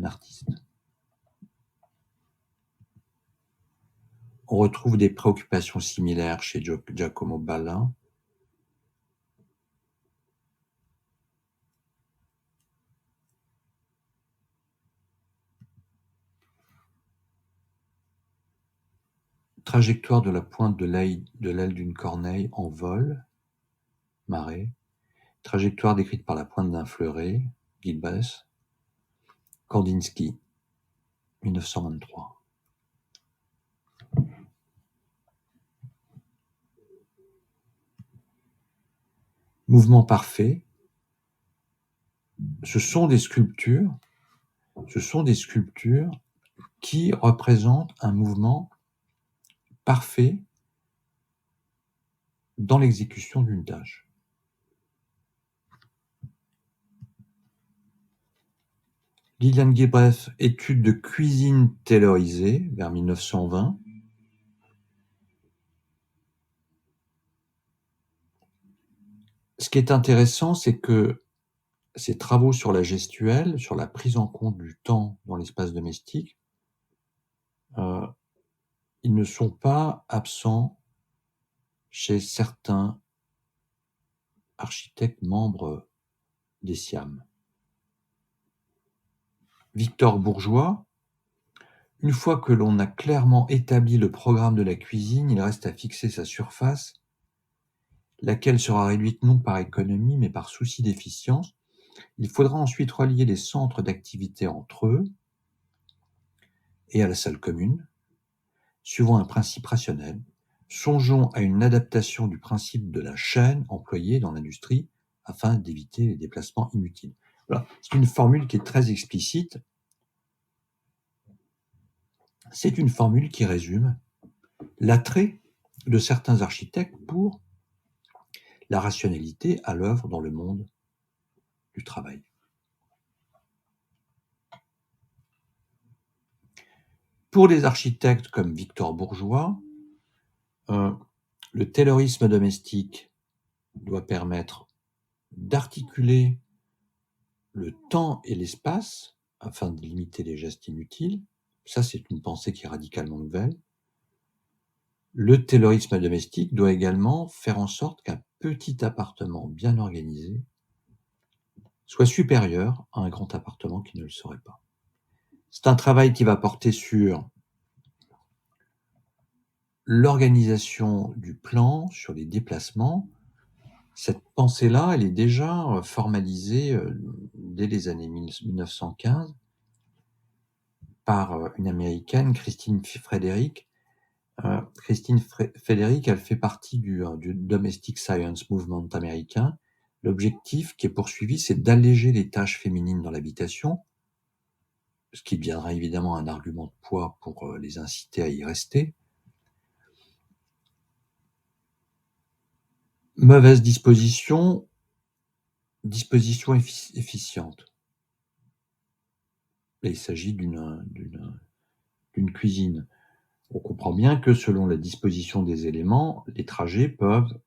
artiste. On retrouve des préoccupations similaires chez Giacomo Balla. Trajectoire de la pointe de l'aile d'une corneille en vol, Marais. Trajectoire décrite par la pointe d'un fleuret, Gilbert. Kandinsky, 1923. Mouvement parfait. Ce sont des sculptures qui représentent un mouvement parfait dans l'exécution d'une tâche. Lilian Gilbreth, étude de cuisine taylorisée, vers 1920. Ce qui est intéressant, c'est que ces travaux sur la gestuelle, sur la prise en compte du temps dans l'espace domestique, ils ne sont pas absents chez certains architectes membres des SIAM. Victor Bourgeois, une fois que l'on a clairement établi le programme de la cuisine, il reste à fixer sa surface, laquelle sera réduite non par économie, mais par souci d'efficience. Il faudra ensuite relier les centres d'activité entre eux et à la salle commune, suivant un principe rationnel. Songeons à une adaptation du principe de la chaîne employée dans l'industrie afin d'éviter les déplacements inutiles. Voilà. C'est une formule qui est très explicite. C'est une formule qui résume l'attrait de certains architectes pour la rationalité à l'œuvre dans le monde du travail. Pour des architectes comme Victor Bourgeois, le taylorisme domestique doit permettre d'articuler le temps et l'espace afin de limiter les gestes inutiles. Ça, c'est une pensée qui est radicalement nouvelle. Le taylorisme domestique doit également faire en sorte qu'un petit appartement bien organisé soit supérieur à un grand appartement qui ne le serait pas. C'est un travail qui va porter sur l'organisation du plan, sur les déplacements. Cette pensée-là, elle est déjà formalisée dès les années 1915 par une Américaine, Christine Frederick. Christine Frederick, elle fait partie du Domestic Science Movement américain. L'objectif qui est poursuivi, c'est d'alléger les tâches féminines dans l'habitation, ce qui deviendra évidemment un argument de poids pour les inciter à y rester. Mauvaise disposition efficiente. Et il s'agit d'une cuisine. On comprend bien que selon la disposition des éléments, les trajets peuvent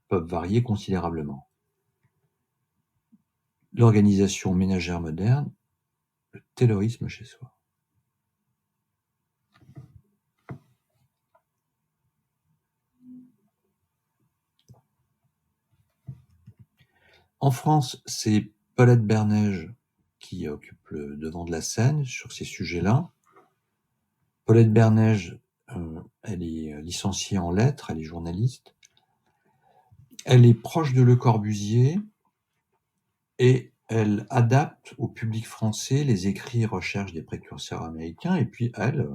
varier considérablement. L'organisation ménagère moderne, le taylorisme chez soi. En France, c'est Paulette Bernège qui occupe le devant de la scène sur ces sujets-là. Paulette Bernège, elle est licenciée en lettres, elle est journaliste. Elle est proche de Le Corbusier et elle adapte au public français les écrits et recherches des précurseurs américains, et puis elle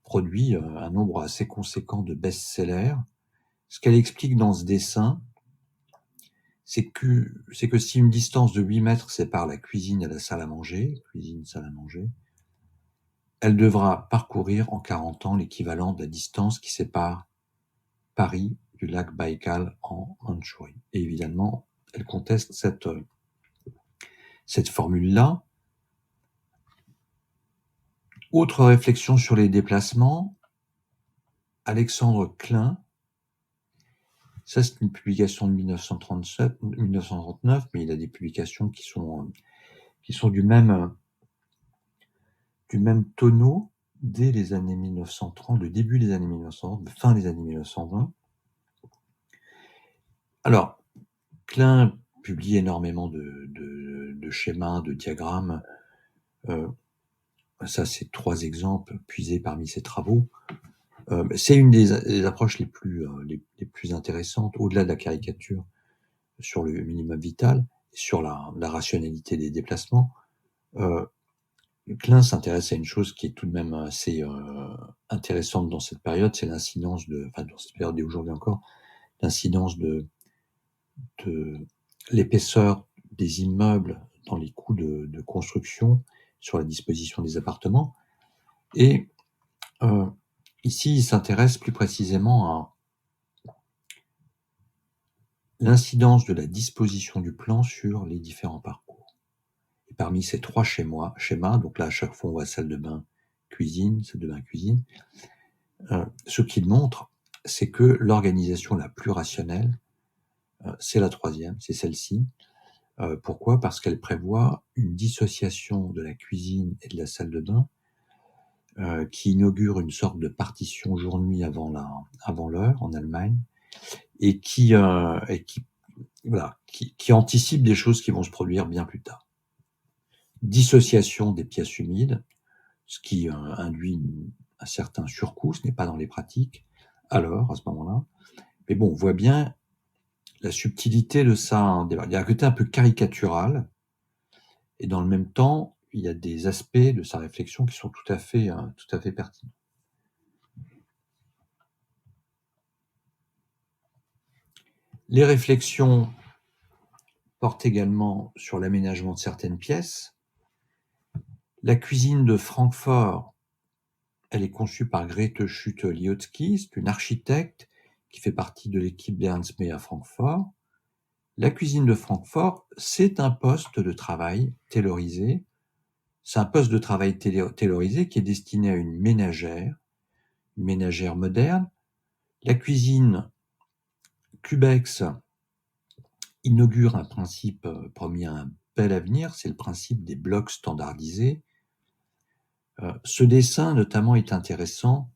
produit un nombre assez conséquent de best-sellers. Ce qu'elle explique dans ce dessin, c'est que si une distance de 8 mètres sépare la cuisine et la salle à manger, elle devra parcourir en 40 ans l'équivalent de la distance qui sépare Paris du lac Baïkal en Mandchourie. Et évidemment, elle conteste cette formule-là. Autre réflexion sur les déplacements, Alexandre Klein, ça c'est une publication de 1939, mais il a des publications qui sont du même tonneau dès les années 1930, le début des années 1930, fin des années 1920. Alors, Klein publie énormément de schémas, de diagrammes. Ça, c'est 3 exemples puisés parmi ses travaux. C'est une des approches les plus intéressantes, au-delà de la caricature, sur le minimum vital, sur la rationalité des déplacements. Klein s'intéresse à une chose qui est tout de même assez intéressante dans cette période, c'est l'incidence dans cette période et aujourd'hui encore, l'incidence de l'épaisseur des immeubles dans les coûts de construction sur la disposition des appartements. Et ici, il s'intéresse plus précisément à l'incidence de la disposition du plan sur les différents parcours. Et parmi ces 3 schémas, donc là, à chaque fois, on voit salle de bain, cuisine, salle de bain, cuisine. Ce qu'il montre, c'est que l'organisation la plus rationnelle, c'est la 3e, c'est celle-ci. Pourquoi ? Parce qu'elle prévoit une dissociation de la cuisine et de la salle de bain, qui inaugure une sorte de partition jour-nuit avant l'heure en Allemagne, et qui anticipe des choses qui vont se produire bien plus tard. Dissociation des pièces humides, ce qui induit un certain surcoût, ce n'est pas dans les pratiques, alors, à ce moment-là. Mais bon, on voit bien la subtilité de ça. Il y a un côté un peu caricatural, et dans le même temps, il y a des aspects de sa réflexion qui sont tout à fait pertinents. Les réflexions portent également sur l'aménagement de certaines pièces. La cuisine de Francfort elle est conçue par Grete Schutte-Liotzky, c'est une architecte qui fait partie de l'équipe d'Ernst May à Francfort. La cuisine de Francfort, c'est un poste de travail taylorisé. C'est un poste de travail taylorisé qui est destiné à une ménagère moderne. La cuisine Cubex inaugure un principe promis à un bel avenir, c'est le principe des blocs standardisés. Ce dessin, notamment, est intéressant.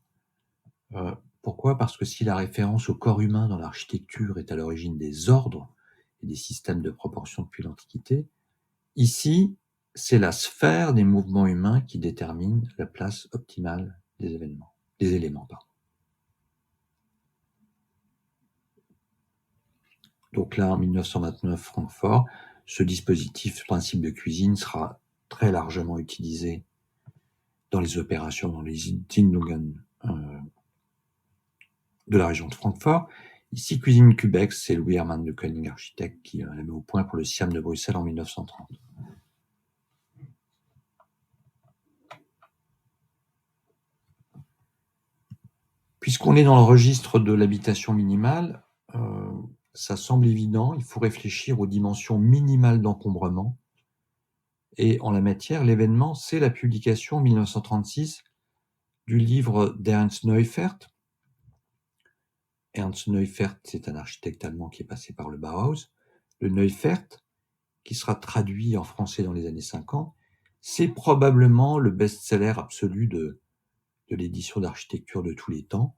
Pourquoi ? Parce que si la référence au corps humain dans l'architecture est à l'origine des ordres et des systèmes de proportion depuis l'Antiquité, ici, c'est la sphère des mouvements humains qui détermine la place optimale des éléments. Donc là, en 1929, Francfort, ce dispositif, ce principe de cuisine sera très largement utilisé dans les opérations dans les Siedlungen de la région de Francfort. Ici, cuisine Cubex, c'est Louis Hermann de Koenig, architecte, qui la met au point pour le SIAM de Bruxelles en 1930. Puisqu'on est dans le registre de l'habitation minimale, ça semble évident, il faut réfléchir aux dimensions minimales d'encombrement. Et en la matière, l'événement, c'est la publication en 1936 du livre d'Ernst Neufert. Ernst Neufert, c'est un architecte allemand qui est passé par le Bauhaus. Le Neufert, qui sera traduit en français dans les années 50, c'est probablement le best-seller absolu de l'édition d'architecture de tous les temps.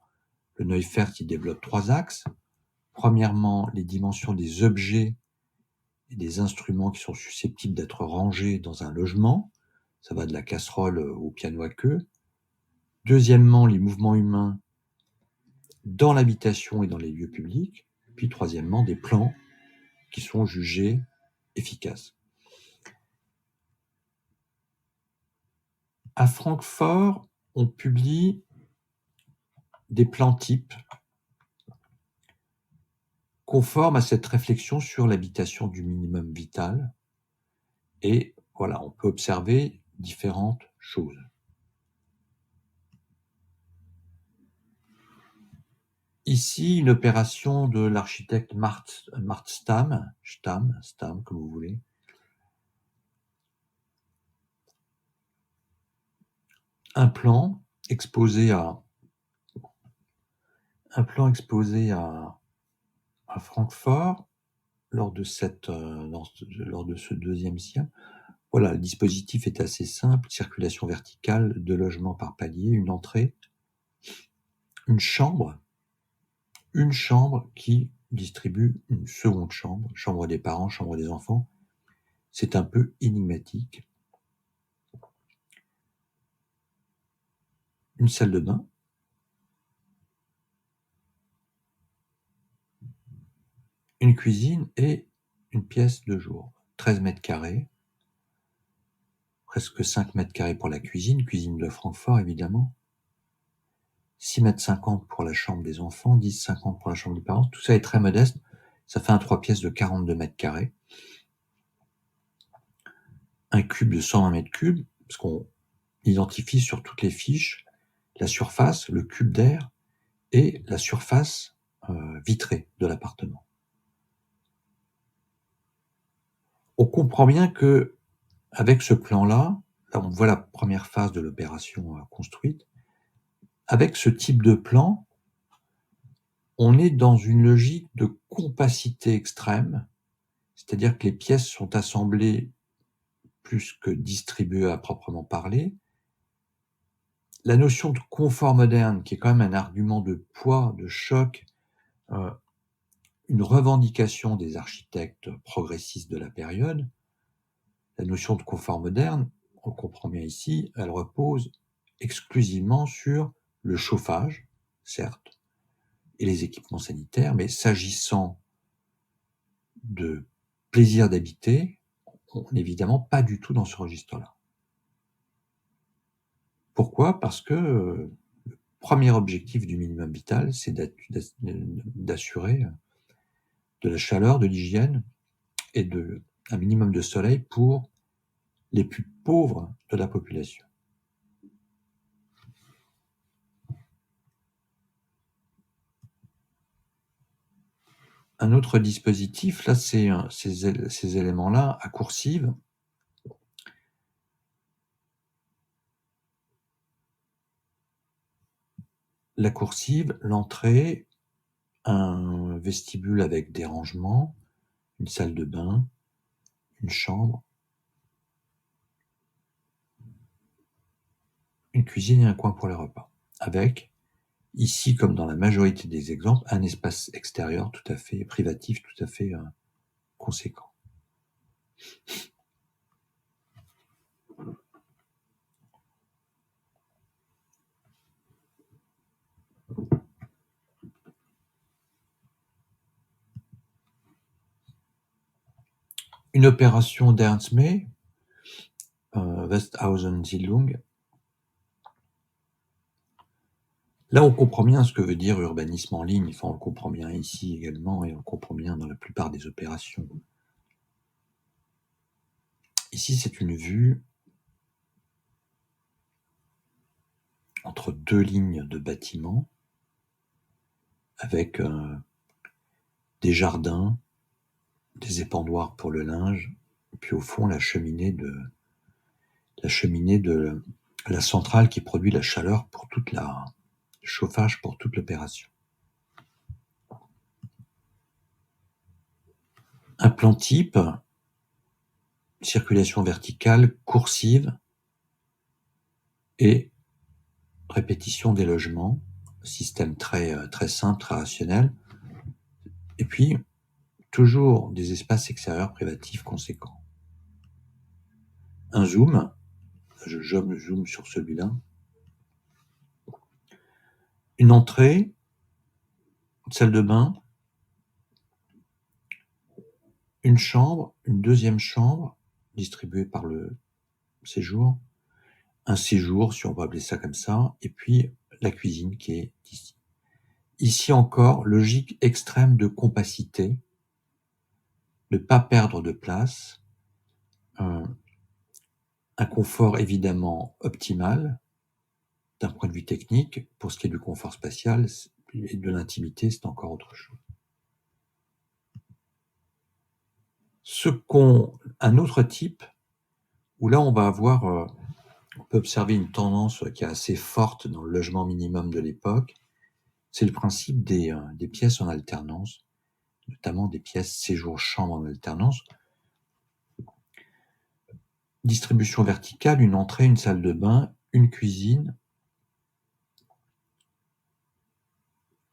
Le Neufert, il développe 3 axes. Premièrement, les dimensions des objets et des instruments qui sont susceptibles d'être rangés dans un logement. Ça va de la casserole au piano à queue. Deuxièmement, les mouvements humains dans l'habitation et dans les lieux publics. Puis troisièmement, des plans qui sont jugés efficaces. À Francfort, on publie des plans types conformes à cette réflexion sur l'habitation du minimum vital. Et voilà, on peut observer différentes choses. Ici, une opération de l'architecte Mart Stam, comme vous voulez. Un plan exposé à Francfort lors de ce deuxième SIAM. Voilà, le dispositif est assez simple, circulation verticale, 2 logements par palier, une entrée, une chambre qui distribue une seconde chambre des parents, chambre des enfants. C'est un peu énigmatique. Une salle de bain, une cuisine et une pièce de jour. 13 mètres carrés, presque 5 mètres carrés pour la cuisine de Francfort évidemment, 6 mètres 50 pour la chambre des enfants, 10,50 pour la chambre des parents. Tout ça est très modeste, ça fait un 3 pièces de 42 mètres carrés. Un cube de 120 mètres cubes, parce qu'on identifie sur toutes les fiches la surface, le cube d'air et la surface vitrée de l'appartement. On comprend bien que avec ce plan-là, là on voit la première phase de l'opération construite, avec ce type de plan, on est dans une logique de compacité extrême, c'est-à-dire que les pièces sont assemblées plus que distribuées à proprement parler. La notion de confort moderne, qui est quand même un argument de poids, de choc, une revendication des architectes progressistes de la période, la notion de confort moderne, on le comprend bien ici, elle repose exclusivement sur le chauffage, certes, et les équipements sanitaires, mais s'agissant de plaisir d'habiter, on n'est évidemment pas du tout dans ce registre-là. Pourquoi ? Parce que le premier objectif du minimum vital, c'est d'assurer de la chaleur, de l'hygiène et un minimum de soleil pour les plus pauvres de la population. Un autre dispositif, là, c'est ces éléments-là à coursive. La coursive, l'entrée, un vestibule avec des rangements, une salle de bain, une chambre, une cuisine et un coin pour les repas. Avec, ici, comme dans la majorité des exemples, un espace extérieur tout à fait privatif, tout à fait conséquent. Une opération d'Ernst May, Westhausen-Siedlung. Là, on comprend bien ce que veut dire urbanisme en ligne. Enfin, on le comprend bien ici également et on le comprend bien dans la plupart des opérations. Ici, c'est une vue entre deux lignes de bâtiments avec des jardins, des épandoirs pour le linge, et puis au fond la cheminée de la centrale qui produit la chaleur pour le chauffage pour toute l'opération. Un plan type, circulation verticale, coursive et répétition des logements, système très simple, très rationnel. Et puis, toujours des espaces extérieurs privatifs conséquents. Un zoom, je zoome sur celui-là. Une entrée, une salle de bain, une chambre, une deuxième chambre, distribuée par le séjour, un séjour, si on peut appeler ça comme ça, et puis la cuisine qui est ici. Ici encore, logique extrême de compacité, de ne pas perdre de place, un confort évidemment optimal d'un point de vue technique. Pour ce qui est du confort spatial et de l'intimité, c'est encore autre chose. Un autre type, où là on va avoir, on peut observer une tendance qui est assez forte dans le logement minimum de l'époque, c'est le principe des pièces en alternance, notamment des pièces séjour-chambre en alternance. Distribution verticale, une entrée, une salle de bain, une cuisine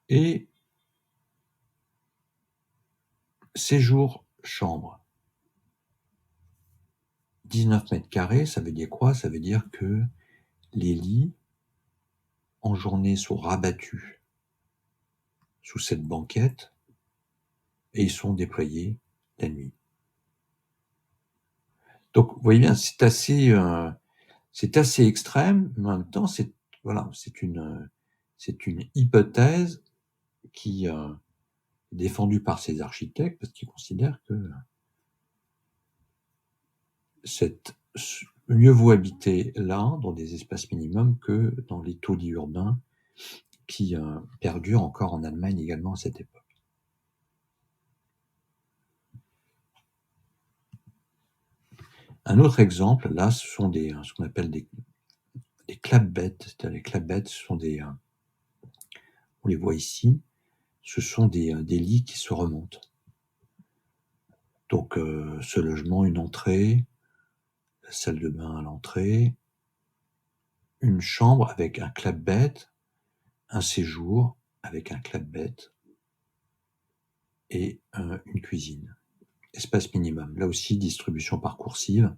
et séjour-chambre. 19 mètres carrés, ça veut dire quoi? Ça veut dire que les lits, en journée, sont rabattus sous cette banquette et ils sont déployés la nuit. Donc, vous voyez bien, c'est assez extrême, mais en même temps, c'est une hypothèse qui est défendue par ces architectes parce qu'ils considèrent que mieux vaut habiter là, dans des espaces minimums, que dans les taudis urbains qui perdurent encore en Allemagne également à cette époque. Un autre exemple, là, ce sont ce qu'on appelle des clapbeds. C'est-à-dire les clapbeds, ce sont on les voit ici, ce sont des lits qui se remontent. Donc, ce logement, une entrée, la salle de bain à l'entrée, une chambre avec un clapbed, un séjour avec un clapbed et une cuisine. Espace minimum. Là aussi, distribution par coursive,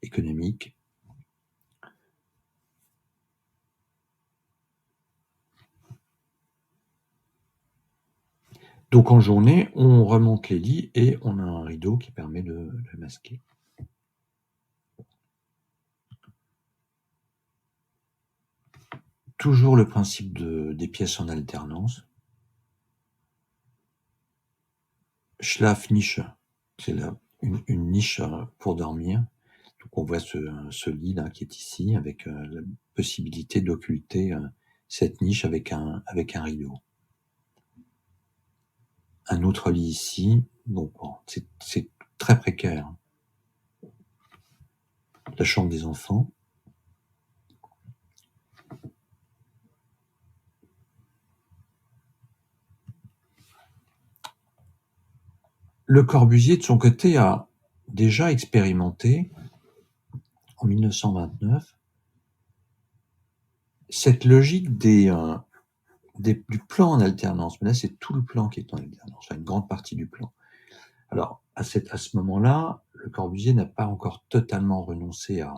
économique. Donc en journée, on remonte les lits et on a un rideau qui permet de le masquer. Toujours le principe des pièces en alternance. Schlafnische, c'est une niche pour dormir. Donc on voit ce lit là qui est ici avec la possibilité d'occulter cette niche avec un rideau. Un autre lit ici. Donc, bon, c'est très précaire. La chambre des enfants. Le Corbusier, de son côté, a déjà expérimenté, en 1929, cette logique du plan en alternance. Mais là, c'est tout le plan qui est en alternance, enfin, une grande partie du plan. Alors, à ce moment-là, Le Corbusier n'a pas encore totalement renoncé à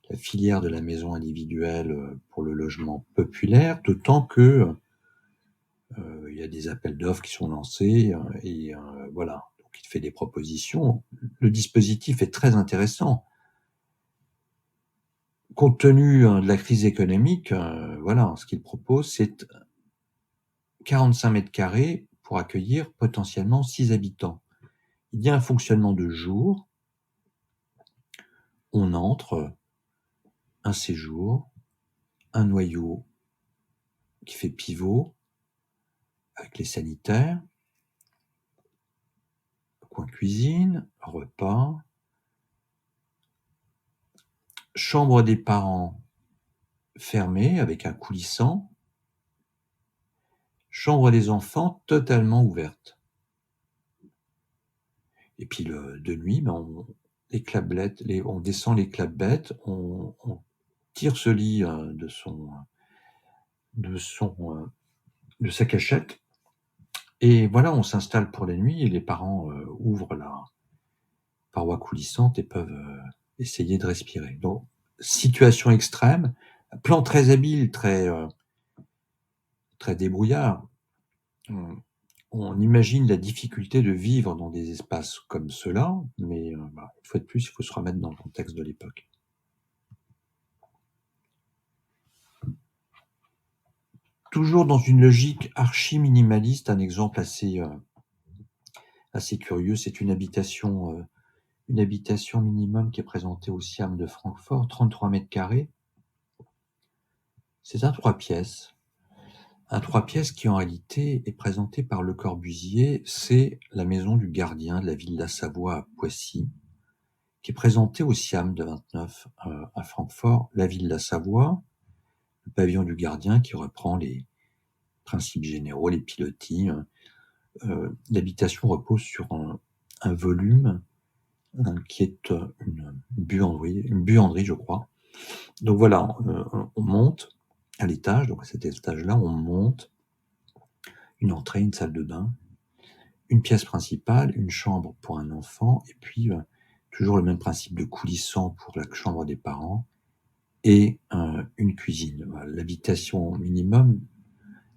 la filière de la maison individuelle pour le logement populaire, d'autant que il y a des appels d'offres qui sont lancés et voilà. Donc, il fait des propositions. Le dispositif est très intéressant. Compte tenu de la crise économique, voilà, ce qu'il propose, c'est 45 mètres carrés pour accueillir potentiellement 6 habitants. Il y a un fonctionnement de jour. On entre, un séjour, un noyau qui fait pivot avec les sanitaires, coin cuisine, repas, chambre des parents fermée avec un coulissant, chambre des enfants totalement ouverte. Et puis de nuit, on descend les clapbettes, on tire ce lit de sa cachette, et voilà, on s'installe pour la nuit et les parents ouvrent la paroi coulissante et peuvent essayer de respirer. Donc, situation extrême, plan très habile, très débrouillard. On imagine la difficulté de vivre dans des espaces comme cela, mais une fois de plus, il faut se remettre dans le contexte de l'époque. Toujours dans une logique archi-minimaliste, un exemple assez curieux, c'est une habitation minimum qui est présentée au Siam de Francfort, 33 mètres carrés. C'est un 3 pièces. Un 3 pièces qui en réalité est présenté par Le Corbusier, c'est la maison du gardien de la ville de la Savoie à Poissy, qui est présentée au Siam de 29 à Francfort, la ville de la Savoie, le pavillon du gardien qui reprend les principes généraux, les pilotis. L'habitation repose sur un volume qui est une buanderie, je crois. Donc voilà, on monte à l'étage, donc à cet étage-là, on monte une entrée, une salle de bain, une pièce principale, une chambre pour un enfant, et puis toujours le même principe de coulissant pour la chambre des parents, et une cuisine. Voilà, l'habitation minimum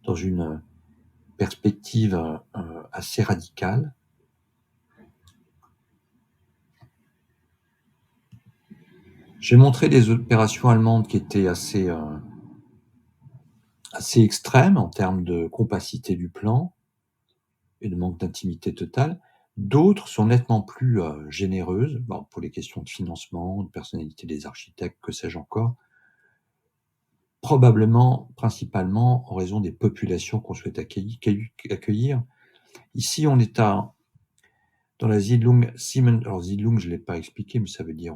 dans une perspective assez radicale. J'ai montré des opérations allemandes qui étaient assez extrêmes en termes de compacité du plan et de manque d'intimité totale. D'autres sont nettement plus généreuses, pour les questions de financement, de personnalité des architectes, que sais-je encore, probablement, principalement, en raison des populations qu'on souhaite accueillir. Ici, on est dans la Siedlung Siemens. Alors, Siedlung, je ne l'ai pas expliqué, mais ça veut dire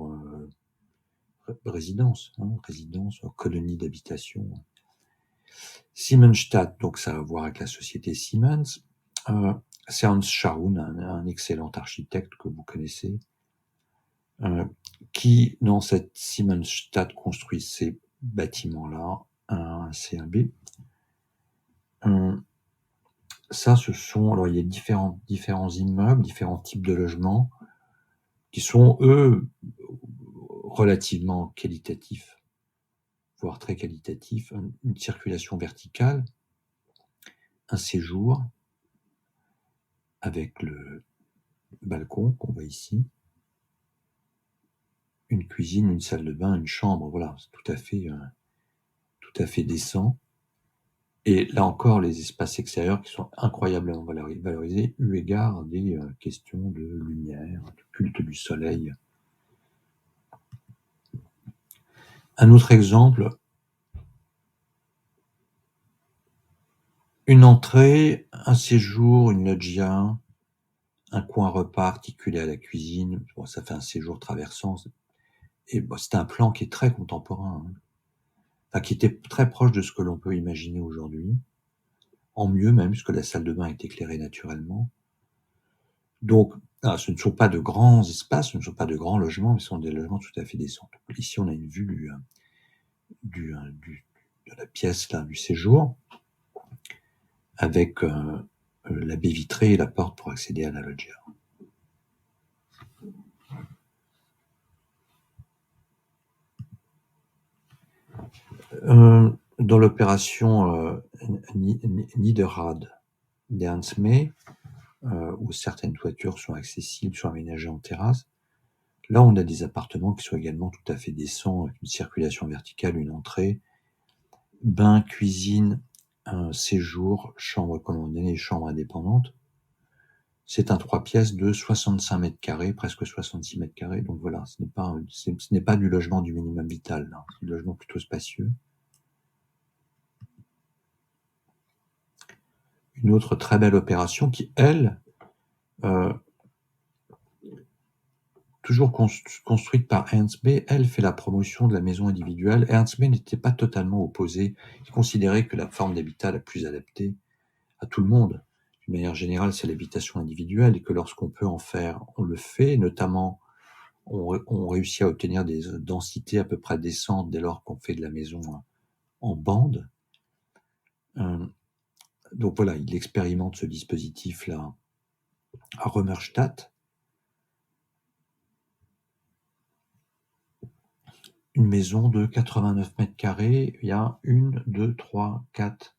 résidence, colonie d'habitation. Siemensstadt, donc ça a à voir avec la société Siemens. C'est Hans Scharoun, un excellent architecte que vous connaissez, qui, dans cette Siemensstadt, construit ces bâtiments-là, un C, un B. Ça, alors il y a différents immeubles, différents types de logements, qui sont, eux, relativement qualitatifs, voire très qualitatifs. Une circulation verticale, un séjour, avec le balcon qu'on voit ici, une cuisine, une salle de bain, une chambre, voilà, c'est tout à fait décent. Et là encore, les espaces extérieurs qui sont incroyablement valorisés, eu égard à des questions de lumière, de culte du soleil. Un autre exemple, Une entrée, un séjour, une loggia, un coin repas articulé à la cuisine. Bon, ça fait un séjour traversant. Et bon, c'est un plan qui est très contemporain, hein. Enfin, qui était très proche de ce que l'on peut imaginer aujourd'hui. En mieux même, puisque la salle de bain est éclairée naturellement. Donc, ce ne sont pas de grands espaces, ce ne sont pas de grands logements, mais ce sont des logements tout à fait décents. Ici, on a une vue de la pièce là, du séjour, avec la baie vitrée et la porte pour accéder à la loggia. Dans l'opération Niederrad d'Ernst May, où certaines toitures sont accessibles, sont aménagées en terrasse, là on a des appartements qui sont également tout à fait décents, avec une circulation verticale, une entrée, bain, cuisine, un séjour, chambre commandée et chambre indépendante. C'est un 3 pièces de 65 mètres carrés, presque 66 mètres carrés. Donc voilà, ce n'est pas du logement du minimum vital, là. C'est du logement plutôt spacieux. Une autre très belle opération qui, elle, toujours construite par Ernst May, elle fait la promotion de la maison individuelle. Ernst May n'était pas totalement opposé. Il considérait que la forme d'habitat la plus adaptée à tout le monde, d'une manière générale, c'est l'habitation individuelle, et que lorsqu'on peut en faire, on le fait. Notamment, on réussit à obtenir des densités à peu près décentes dès lors qu'on fait de la maison en bande. Donc voilà, il expérimente ce dispositif-là à Römerstadt. Une maison de 89 mètres carrés, il y a 1, 2, 3, 4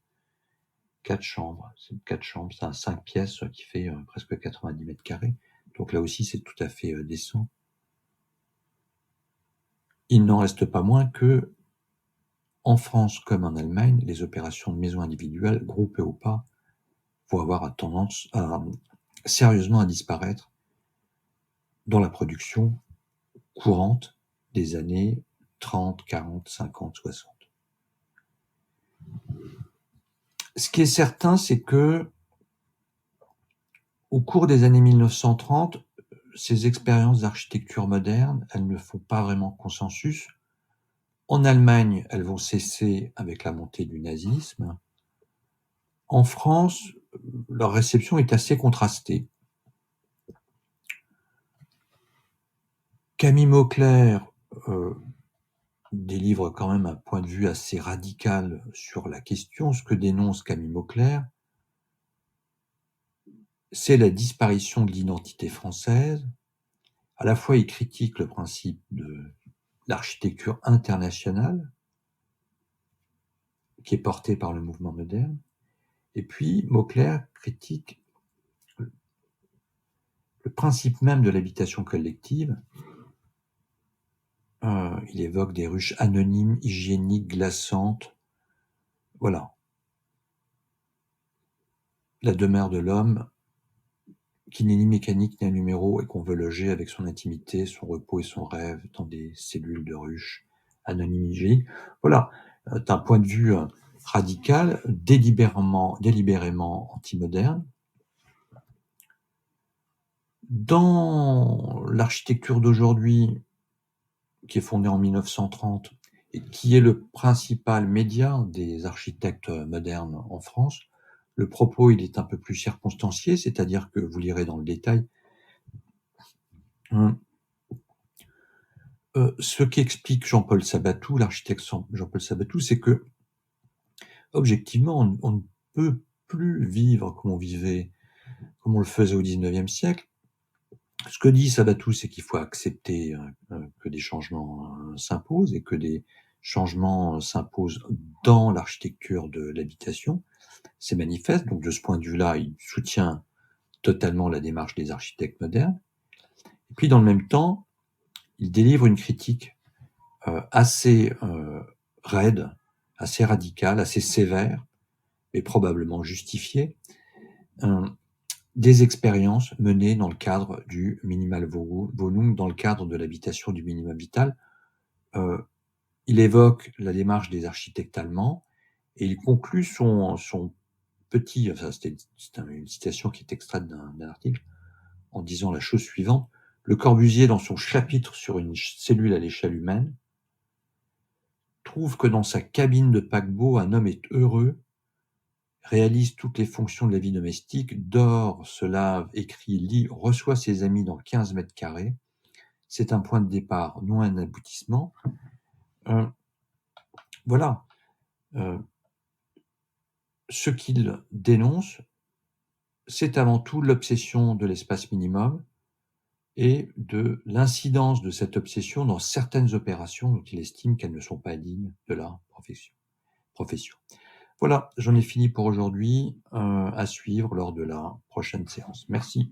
chambres. C'est 4 chambres, c'est un 5 pièces qui fait presque 90 mètres carrés. Donc là aussi, c'est tout à fait décent. Il n'en reste pas moins que, en France comme en Allemagne, les opérations de maison individuelle, groupées ou pas, vont avoir tendance sérieusement à disparaître dans la production courante des années 30, 40, 50, 60. Ce qui est certain, c'est que au cours des années 1930, ces expériences d'architecture moderne, elles ne font pas vraiment consensus. En Allemagne, elles vont cesser avec la montée du nazisme. En France, leur réception est assez contrastée. Camille Maupert délivre quand même un point de vue assez radical sur la question. Ce que dénonce Camille Maupert, c'est la disparition de l'identité française. À la fois, il critique le principe de l'architecture internationale qui est portée par le mouvement moderne. Et puis, Maupert critique le principe même de l'habitation collective. Il évoque des ruches anonymes, hygiéniques, glaçantes. Voilà. La demeure de l'homme qui n'est ni mécanique ni un numéro et qu'on veut loger avec son intimité, son repos et son rêve dans des cellules de ruches anonymes, hygiéniques. Voilà. D'un point de vue radical, délibérément anti-moderne. Dans l'architecture d'aujourd'hui, qui est fondée en 1930 et qui est le principal média des architectes modernes en France, le propos il est un peu plus circonstancié, c'est-à-dire que vous lirez dans le détail. Ce qu'explique Jean-Paul Sabatou, l'architecte Jean-Paul Sabatou, c'est que objectivement, on ne peut plus vivre comme on vivait, comme on le faisait au XIXe siècle. Ce que dit Sabatou, c'est qu'il faut accepter que des changements s'imposent et que des changements s'imposent dans l'architecture de l'habitation. C'est manifeste, donc de ce point de vue-là, il soutient totalement la démarche des architectes modernes. Et puis dans le même temps, il délivre une critique assez raide, assez radicale, assez sévère, mais probablement justifiée, des expériences menées dans le cadre du Minimalwohnung, dans le cadre de l'habitation du minimum vital. Il évoque la démarche des architectes allemands et il conclut son petit, enfin, c'est une citation qui est extraite d'un article, en disant la chose suivante: Le Corbusier, dans son chapitre sur une cellule à l'échelle humaine, trouve que dans sa cabine de paquebot, un homme est heureux, réalise toutes les fonctions de la vie domestique, dort, se lave, écrit, lit, reçoit ses amis dans 15 mètres carrés. C'est un point de départ, non un aboutissement. Voilà. Ce qu'il dénonce, c'est avant tout l'obsession de l'espace minimum et de l'incidence de cette obsession dans certaines opérations dont il estime qu'elles ne sont pas dignes de la profession. Voilà, j'en ai fini pour aujourd'hui, à suivre lors de la prochaine séance. Merci.